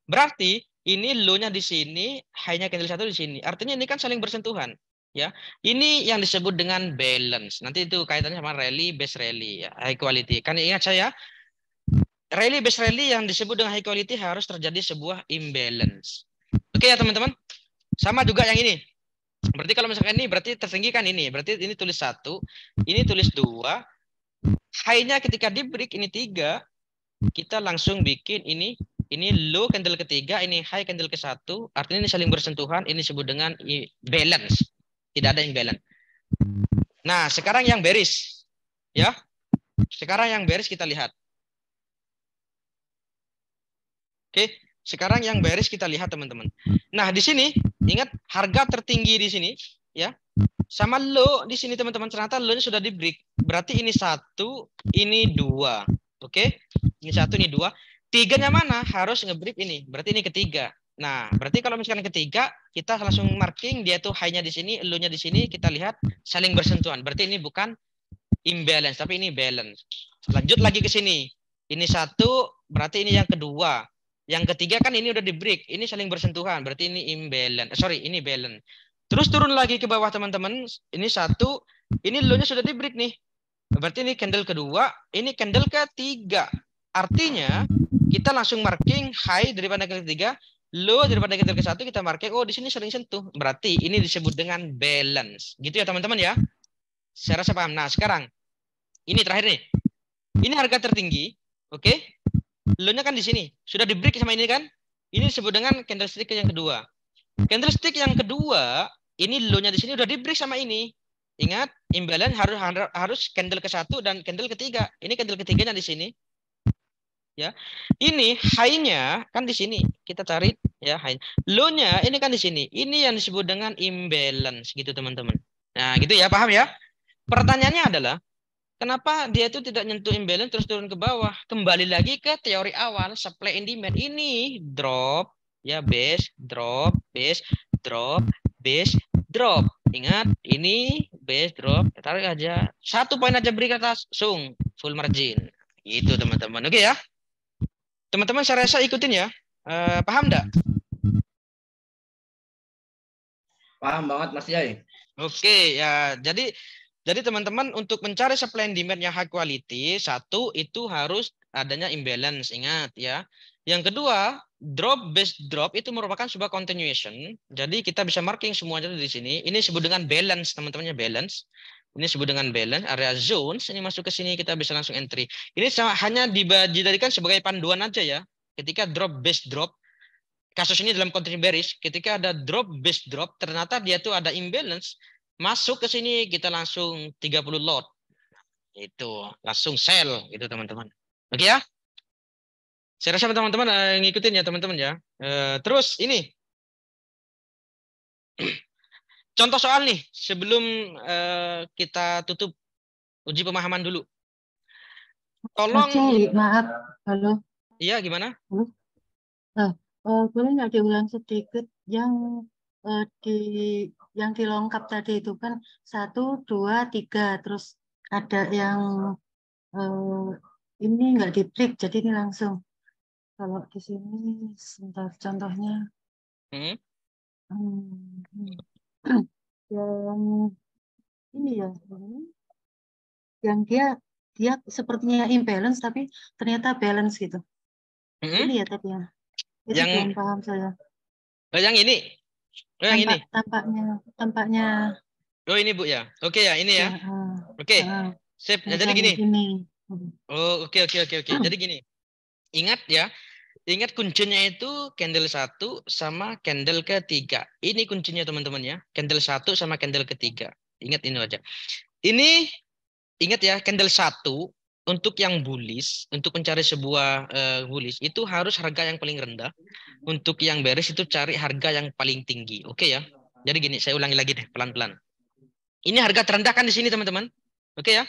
Berarti ini low-nya di sini, high-nya candle 1 di sini. Artinya ini kan saling bersentuhan. Ya, ini yang disebut dengan balance. Nanti itu kaitannya sama rally, base rally, ya, high quality. Kan ingat saya, rally, base rally yang disebut dengan high quality harus terjadi sebuah imbalance. Oke ya teman-teman. Sama juga yang ini. Berarti kalau misalkan ini berarti tertinggi kan ini. Berarti ini tulis 1, ini tulis 2. High-nya ketika di break ini 3, kita langsung bikin ini low candle ketiga, ini high candle ke 1. Artinya ini saling bersentuhan, ini disebut dengan balance. Tidak ada imbalance. Nah, sekarang yang bearish. Ya. Sekarang yang bearish kita lihat. Oke, sekarang yang bearish kita lihat teman-teman. Nah, di sini ingat harga tertinggi di sini ya. Sama low di sini teman-teman, ternyata low-nya sudah di break. Berarti ini 1, ini 2. Oke. Ini 1, ini 2. Tiganya mana? Harus nge-break ini. Berarti ini ketiga. Nah, berarti kalau misalkan ketiga, kita langsung marking dia tuh high-nya di sini, low-nya di sini, kita lihat saling bersentuhan. Berarti ini bukan imbalance, tapi ini balance. Lanjut lagi ke sini. Ini 1, berarti ini yang kedua. Yang ketiga kan ini udah di break, ini saling bersentuhan, berarti ini imbalance. Sorry, ini balance. Terus turun lagi ke bawah teman-teman. Ini 1, ini low-nya sudah di break nih. Berarti ini candle kedua, ini candle ketiga. Artinya kita langsung marking high daripada candle ketiga, low daripada candle ke 1 kita marking. Oh, di sini saling sentuh. Berarti ini disebut dengan balance. Gitu ya teman-teman ya. Saya rasa paham. Nah, sekarang ini terakhir nih. Ini harga tertinggi, oke? Low-nya kan di sini. Sudah di break sama ini kan? Ini disebut dengan candlestick yang kedua. Candlestick yang kedua, ini low-nya di sini udah di break sama ini. Ingat, imbalance harus candle ke 1 dan candle ketiga. Ini candle ketiganya di sini. Ya. Ini high-nya kan di sini. Kita cari ya high. Low-nya ini kan di sini. Ini yang disebut dengan imbalance gitu teman-teman. Nah, gitu ya, paham ya? Pertanyaannya adalah kenapa dia itu tidak nyentuh imbalance terus turun ke bawah? Kembali lagi ke teori awal, supply and demand. Ini drop, ya base, drop, base, drop, base, drop. Ingat, ini base, drop. Tarik aja. 1 poin aja beri ke atas, langsung full margin. Gitu teman-teman. Oke ya. Teman-teman saya rasa ikutin ya. Paham enggak? Paham banget Mas Jai. Oke ya. Jadi teman-teman untuk mencari supply and demand yang high quality, 1 itu harus adanya imbalance, ingat ya. Yang kedua, drop base drop itu merupakan sebuah continuation. Jadi kita bisa marking semuanya di sini. Ini disebut dengan balance, teman-temannya balance. Ini disebut dengan balance, area zones. Ini masuk ke sini kita bisa langsung entry. Ini hanya dijadikan sebagai panduan aja ya. Ketika drop base drop, kasus ini dalam konteks bearish, ketika ada drop base drop, ternyata dia tuh ada imbalance. Masuk ke sini kita langsung 30 lot. Itu langsung sell gitu teman-teman. Oke ya? Saya rasa teman-teman ngikutin ya teman-teman ya. Terus ini contoh soal nih sebelum kita tutup uji pemahaman dulu. Tolong. Mas Jai, maaf. Halo. Iya gimana? Halo. Boleh nggak diulang sedikit yang yang dilengkap tadi itu kan 1, 2, 3, terus ada yang ini nggak di break, jadi ini langsung. Kalau di sini sebentar contohnya. Yang ini ya, yang dia sepertinya imbalance tapi ternyata balance gitu. Ini ya tadi ya. Itu Yang belum paham saya. yang ini. Yang ini. Tampaknya. Oh ini Bu ya. Oke ya, ini ya. Oke. Sip. Nah, jadi gini. Ini. Oh, oke. Jadi gini. Ingat ya. Ingat kuncinya itu candle 1 sama candle ketiga. Ini kuncinya teman-teman ya. Candle 1 sama candle ketiga. Ingat ini aja. Ini ingat ya, candle 1 untuk yang bullish, untuk mencari sebuah bullish itu harus harga yang paling rendah. Untuk yang bearish itu cari harga yang paling tinggi. Oke ya. Jadi gini, saya ulangi lagi deh pelan-pelan. Ini harga terendah kan di sini teman-teman. Oke ya.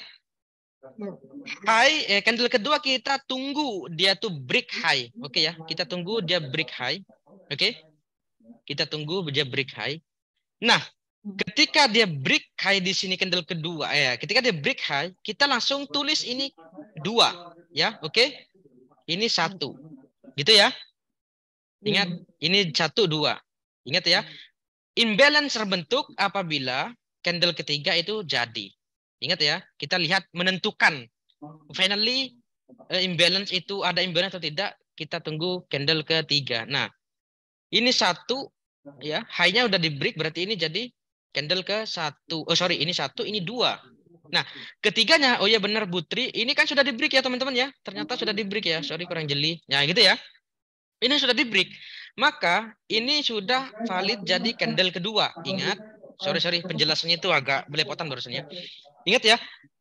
High, candle kedua kita tunggu dia tuh break high. Oke ya. Kita tunggu dia break high. Oke. Kita tunggu dia break high. Nah, ketika dia break high di sini candle kedua, ketika dia break high, kita langsung tulis ini 2, ya, oke? Ini 1, gitu ya? Ingat, ini 1, 2. Ingat ya? imbalance terbentuk apabila candle ketiga itu jadi. Ingat ya, kita lihat menentukan finally imbalance itu ada imbalance atau tidak, kita tunggu candle ketiga. Nah, ini satu ya, high-nya udah di break, berarti ini jadi candle ke satu. Oh sorry, ini satu, ini dua. Nah, ketiganya, oh ya benar Putri, ini kan sudah di break ya teman-teman ya. Ternyata sudah di break ya. Sorry kurang jeli. Nah, gitu ya. Ini sudah di break. Maka ini sudah valid jadi candle kedua. Ingat, sorry penjelasannya itu agak belepotan barusan ya. Ingat ya,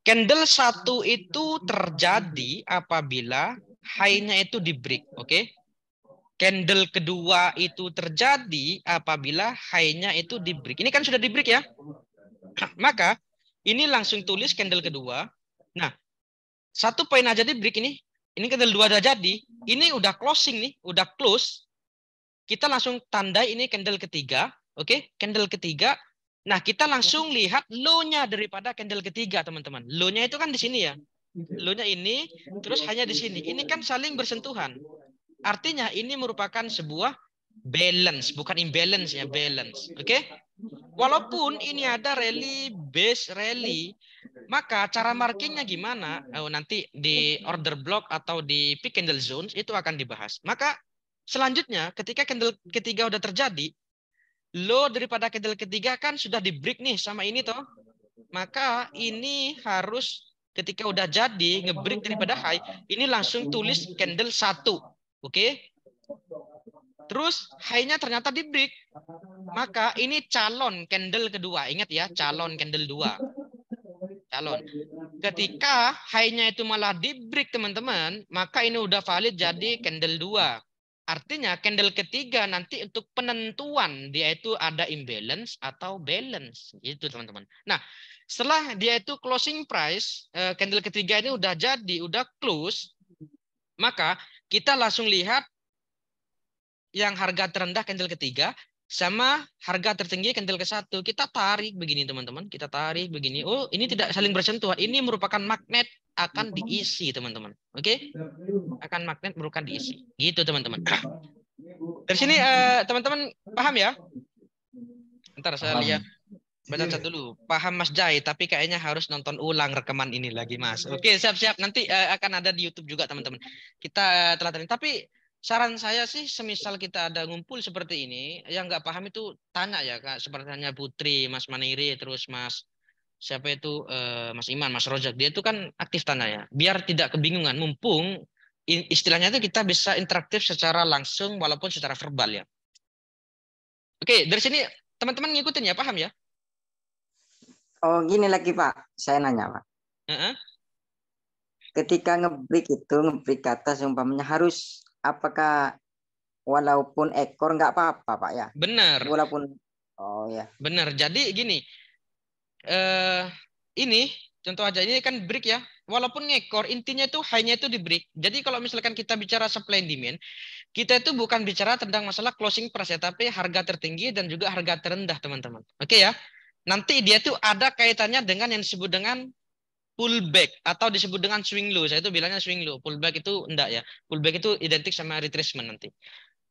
candle satu itu terjadi apabila high-nya itu di break, oke? Candle kedua itu terjadi apabila high-nya itu di break. Ini kan sudah di break ya. Maka ini langsung tulis candle kedua. Nah, satu poin aja di break ini. Ini candle dua udah jadi. Ini udah closing nih, udah close. Kita langsung tandai ini candle ketiga, oke? Candle ketiga. Nah, kita langsung lihat low-nya daripada candle ketiga, teman-teman. Low-nya itu kan di sini ya. Low-nya ini, terus hanya di sini. Ini kan saling bersentuhan. Artinya ini merupakan sebuah balance, bukan imbalance ya, balance. Oke? Walaupun ini ada rally base rally, maka cara markingnya gimana? Oh, nanti di order block atau di peak candle zones itu akan dibahas. Maka selanjutnya ketika candle ketiga udah terjadi, low daripada candle ketiga kan sudah di break nih sama ini toh. Maka ini harus ketika udah jadi nge-break daripada high, ini langsung tulis candle 1. Oke? Terus high-nya ternyata di break. Maka ini calon candle kedua. Ingat ya, calon candle 2. Calon. Ketika high-nya itu malah di break teman-teman, maka ini udah valid jadi candle 2. Artinya candle ketiga nanti untuk penentuan dia itu ada imbalance atau balance. Gitu teman-teman. Nah, setelah dia itu closing price, candle ketiga ini udah jadi, udah close, maka kita langsung lihat yang harga terendah candle ketiga sama harga tertinggi candle ke-1. Kita tarik begini teman-teman, kita tarik begini. Oh, ini tidak saling bersentuhan. Ini merupakan magnet akan diisi teman-teman. Oke? Akan magnet merupakan diisi. Gitu teman-teman. Dari sini teman-teman paham ya? Ntar saya lihat baca chat dulu. Paham Mas Jai, tapi kayaknya harus nonton ulang rekaman ini lagi Mas. Oke, siap-siap. Nanti akan ada di YouTube juga teman-teman. Kita telah tapi saran saya sih, semisal kita ada ngumpul seperti ini, yang nggak paham itu tanya ya, Kak. Seperti tanya Putri, Mas Maniri, terus Mas siapa itu Mas Iman, Mas Rojak. Dia itu kan aktif tanya ya. Biar tidak kebingungan, mumpung istilahnya itu kita bisa interaktif secara langsung walaupun secara verbal ya. Oke, dari sini teman-teman ngikutin ya, paham ya? Oh, gini lagi Pak, saya nanya Pak. Ketika ngebreak itu, ngebreak ke atas umpamanya harus apakah walaupun ekor nggak apa-apa Pak ya? Benar. Walaupun, oh ya. Benar. Jadi gini, ini contoh aja, ini kan break ya. Walaupun ngekor, intinya itu high-nya itu di break. Jadi kalau misalkan kita bicara supply and demand, kita itu bukan bicara tentang masalah closing price ya, tapi harga tertinggi dan juga harga terendah teman-teman. Oke ya. Nanti dia tuh ada kaitannya dengan yang disebut dengan pullback atau disebut dengan swing low. Saya itu bilangnya swing low. Pullback itu enggak ya. Pullback itu identik sama retracement nanti.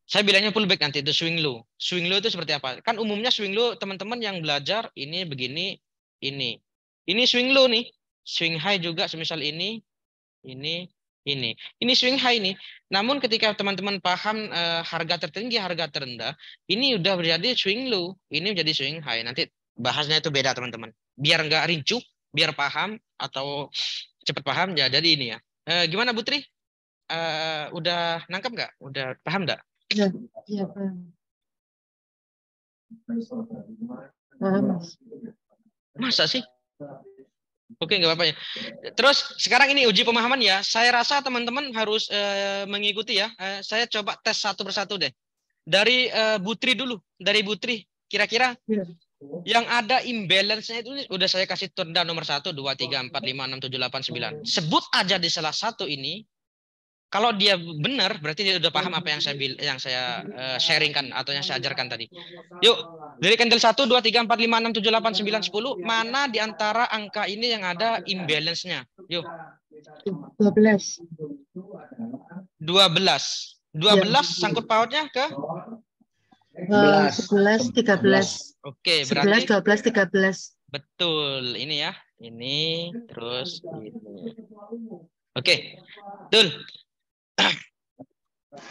Saya bilangnya pullback nanti itu swing low. Swing low itu seperti apa? Kan umumnya swing low teman-teman yang belajar ini begini, ini. Ini swing low nih. Swing high juga semisal ini. Ini swing high nih. Namun ketika teman-teman paham harga tertinggi, harga terendah, ini udah menjadi swing low. Ini menjadi swing high. Nanti bahasnya itu beda teman-teman. Biar nggak rincu, biar paham atau cepat paham ya. Jadi ini ya. Gimana Putri? Udah nangkep nggak? Udah paham nggak? Ya, paham. Paham, Mas. Masa sih? Oke, nggak apa-apa ya. Terus sekarang ini uji pemahaman ya. Saya rasa teman-teman harus mengikuti ya. Saya coba tes satu persatu deh. Dari Putri dulu. Dari Putri. Kira-kira yang ada imbalance-nya itu udah saya kasih tanda nomor 1, 2, 3, 4, 5, 6, 7, 8, 9. Sebut aja di salah satu ini. Kalau dia benar, berarti dia udah paham apa yang saya sharingkan atau yang saya ajarkan tadi. Yuk, dari candle 1, 2, 3, 4, 5, 6, 7, 8, 9, 10. Mana di antara angka ini yang ada imbalance-nya? Yuk. 12. 12 sangkut pautnya ke? 11, 13. Oke, 11, berarti 12, 13. betul ini ya. Ini terus ini. Oke, betul.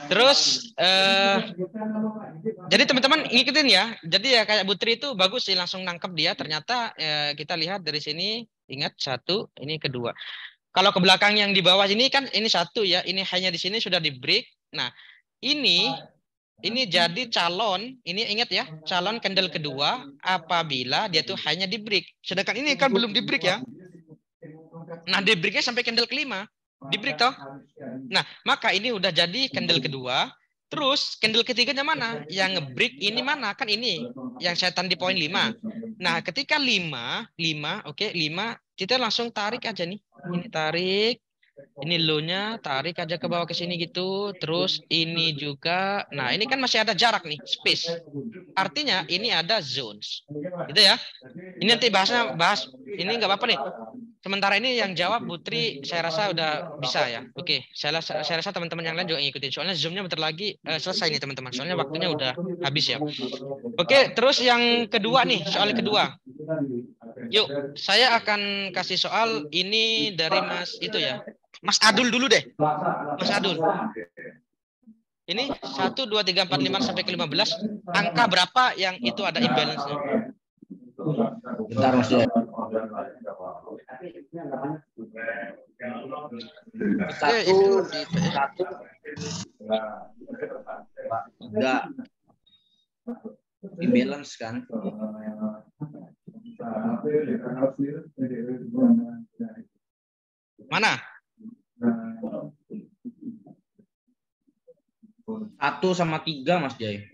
Terus jadi teman-teman ngikutin ya. Jadi ya kayak Putri itu bagus sih langsung nangkep dia. Ternyata kita lihat dari sini, ingat satu, ini kedua. Kalau ke belakang yang di bawah ini kan ini satu ya. Ini hanya di sini sudah di break. Nah, ini jadi calon, ini ingat ya, calon candle kedua apabila dia tuh hanya di break. Sedangkan ini kan belum di break ya. Nah, di breaknya sampai candle kelima. Di break toh. Nah, maka ini udah jadi candle kedua. Terus candle ketiganya mana? Yang nge-break ini mana? Kan ini yang saya tanda di poin 5. Nah, ketika 5, oke, 5, kita langsung tarik aja nih. Ini tarik. Ini low-nya, tarik aja ke bawah ke sini gitu. Terus ini juga. Nah, ini kan masih ada jarak nih, space. Artinya ini ada zones. Gitu ya. Ini nanti bahas ini nggak apa-apa nih. Sementara ini yang jawab Putri, saya rasa udah bisa ya. Oke, saya rasa teman-teman yang lain juga ngikutin. Soalnya zoomnya bentar lagi selesai nih teman-teman. Soalnya waktunya udah habis ya. Oke, terus yang kedua nih, soal kedua. Yuk, saya akan kasih soal ini dari Mas itu ya. Mas Adul dulu deh. Mas Adul. Ini 1, 2, 3, 4, 5 sampai ke 15. Angka berapa yang itu ada imbalance-nya? Bentar Mas Jaya. Oke, itu di Satu. Enggak. Imbalance kan? mana? 1 sama 3 Mas Jai.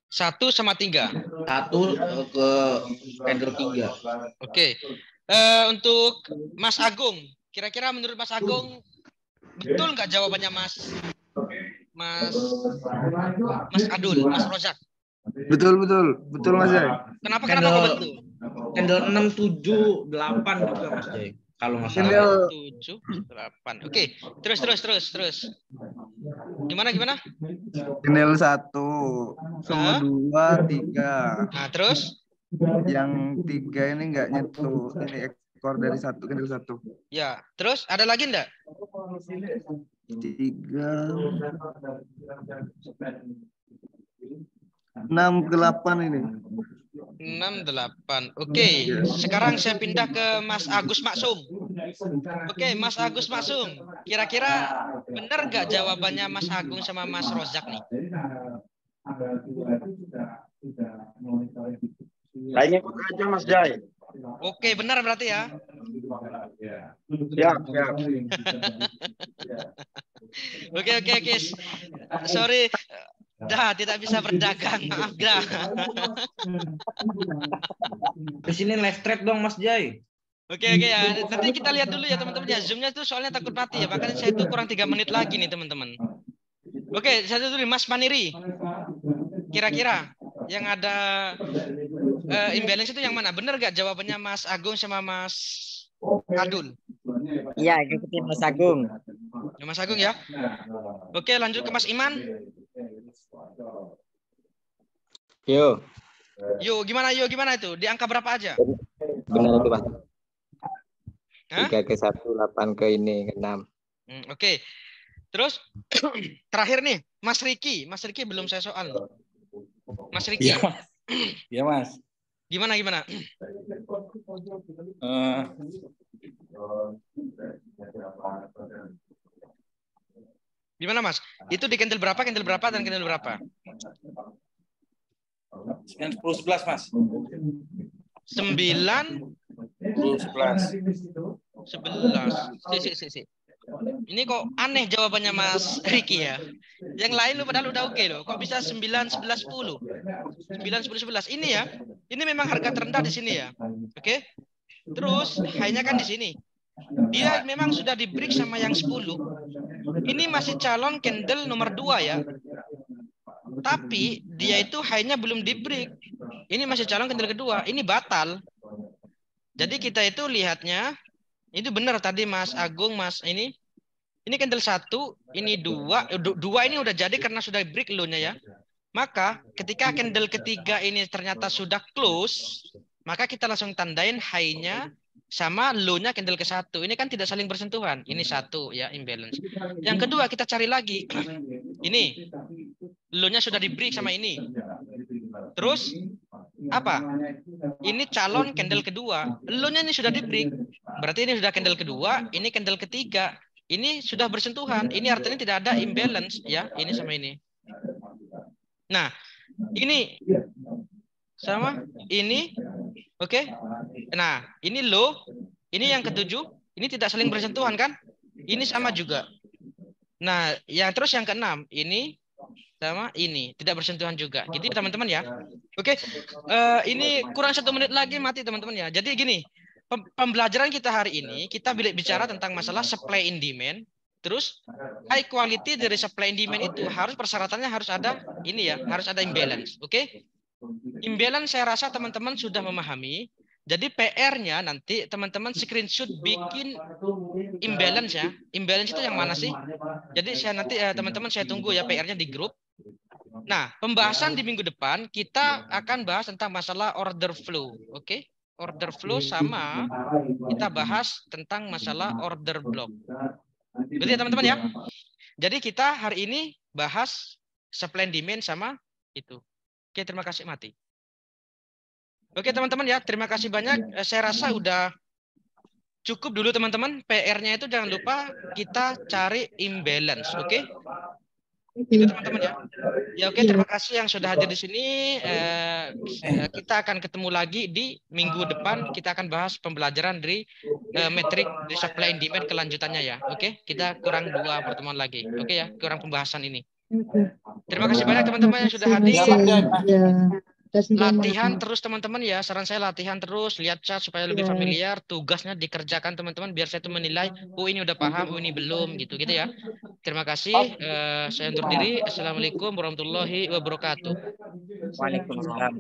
1 sama 3. 1 ke candle 3. Oke. Untuk Mas Agung, kira-kira menurut Mas Agung betul nggak jawabannya Mas Adul, Mas Rozak? Betul Mas Jai. Kenapa kok betul? Candle 6, 7, 8 juga Mas Jai. Kalau nggak salah. Candle 7, 8. Oke, terus. Gimana? Candle 1 sama 2, 3. Nah, terus? Yang 3 ini nggak nyentuh. Ini ekor dari candle 1. Ya, terus ada lagi enggak? 3, 6 ke 8 ini. 6, 8. Oke, sekarang saya pindah ke Mas Agus Maksum. Oke, Mas Agus Maksum, kira-kira benar nggak jawabannya Mas Agung sama Mas Rozak nih? Lainnya ikut aja Mas Jai. Oke, benar berarti ya? Siap. Oke. Sorry, tidak bisa berdagang, maaf dah. Di sini live trade dong Mas Jai. Oke ya. Nanti kita lihat dulu ya teman-teman ya. Zoom-nya tuh soalnya takut mati ya. Makanya saya tuh kurang 3 menit lagi nih teman-teman. Oke, satu dulu Mas Maniri. Kira-kira yang ada imbalance itu yang mana? Benar gak jawabannya Mas Agung sama Mas Adul? Iya, ikutin Mas Agung. Ya, Mas Agung ya. Oke, lanjut ke Mas Iman. Yo, Gimana itu? Di angka berapa aja? benar itu Mas. Hah? 3 ke 1, 8 ke ini, ke 6. Oke. Terus terakhir nih, Mas Riki. Mas Riki belum saya soal nih. Mas Riki. Iya Mas. Gimana? Gimana Mas? Itu di candle berapa, dan candle berapa? 9, 10, 11 Mas. 9, 10, 11. Si. Ini kok aneh jawabannya Mas Riki ya. Yang lain lu padahal udah oke loh. Kok bisa 9, 11, 10? 9, 10, 11. Ini ya. Ini memang harga terendah di sini ya. Oke. Terus high-nya kan di sini. Dia memang sudah di break sama yang 10. Ini masih calon candle nomor 2 ya. Tapi dia itu high-nya belum di break. Ini masih calon candle kedua. Ini batal. Jadi kita itu lihatnya itu benar tadi Mas Agung, Mas ini candle 1, ini 2 ini udah jadi karena sudah break low-nya ya. Maka ketika candle ketiga ini ternyata sudah close, maka kita langsung tandain high-nya sama low-nya candle ke-1. Ini kan tidak saling bersentuhan. Ini 1 ya, imbalance. Yang kedua kita cari lagi. Ini low-nya sudah di break sama ini. Terus apa? Ini calon candle kedua. Low-nya ini sudah di break. Berarti ini sudah candle kedua, ini candle ketiga. Ini sudah bersentuhan. Ini artinya tidak ada imbalance ya, ini sama ini. Nah, ini sama ini, oke. Nah, ini low, ini yang ketujuh, ini tidak saling bersentuhan kan? Ini sama juga. Nah, terus yang keenam, ini sama ini tidak bersentuhan juga. Gitu teman-teman ya. Oke, ini kurang 1 menit lagi mati teman-teman ya. Jadi gini, pembelajaran kita hari ini kita bicara tentang masalah supply and demand. Terus high quality dari supply and demand itu harus persyaratannya harus ada ini ya, harus ada imbalance. Oke? Imbalance saya rasa teman-teman sudah memahami. Jadi PR-nya nanti teman-teman screenshot bikin imbalance ya. Imbalance itu yang mana sih? Jadi saya nanti teman-teman saya tunggu ya PR-nya di grup. Nah, pembahasan di minggu depan kita akan bahas tentang masalah order flow. Oke? Order flow sama kita bahas tentang masalah order block. Gitu ya teman-teman ya. Jadi kita hari ini bahas supply and demand sama itu. Oke, terima kasih mati. Oke teman-teman ya, terima kasih banyak. Saya rasa udah cukup dulu teman-teman. PR-nya itu jangan lupa kita cari imbalance, oke? Itu teman-teman ya. Ya oke, terima kasih yang sudah hadir di sini. Kita akan ketemu lagi di minggu depan. Kita akan bahas pembelajaran dari metrik di supply and demand kelanjutannya ya. Oke, kita kurang 2 pertemuan lagi. Oke ya, kurang pembahasan ini. Terima kasih banyak teman-teman yang sudah hadir. Latihan terus teman-teman ya. Saran saya latihan terus, lihat chat supaya lebih familiar. Tugasnya dikerjakan teman-teman biar saya tuh menilai, oh ini udah paham, oh ini belum gitu ya. Terima kasih. Saya undur diri. Assalamualaikum warahmatullahi wabarakatuh. Waalaikumsalam.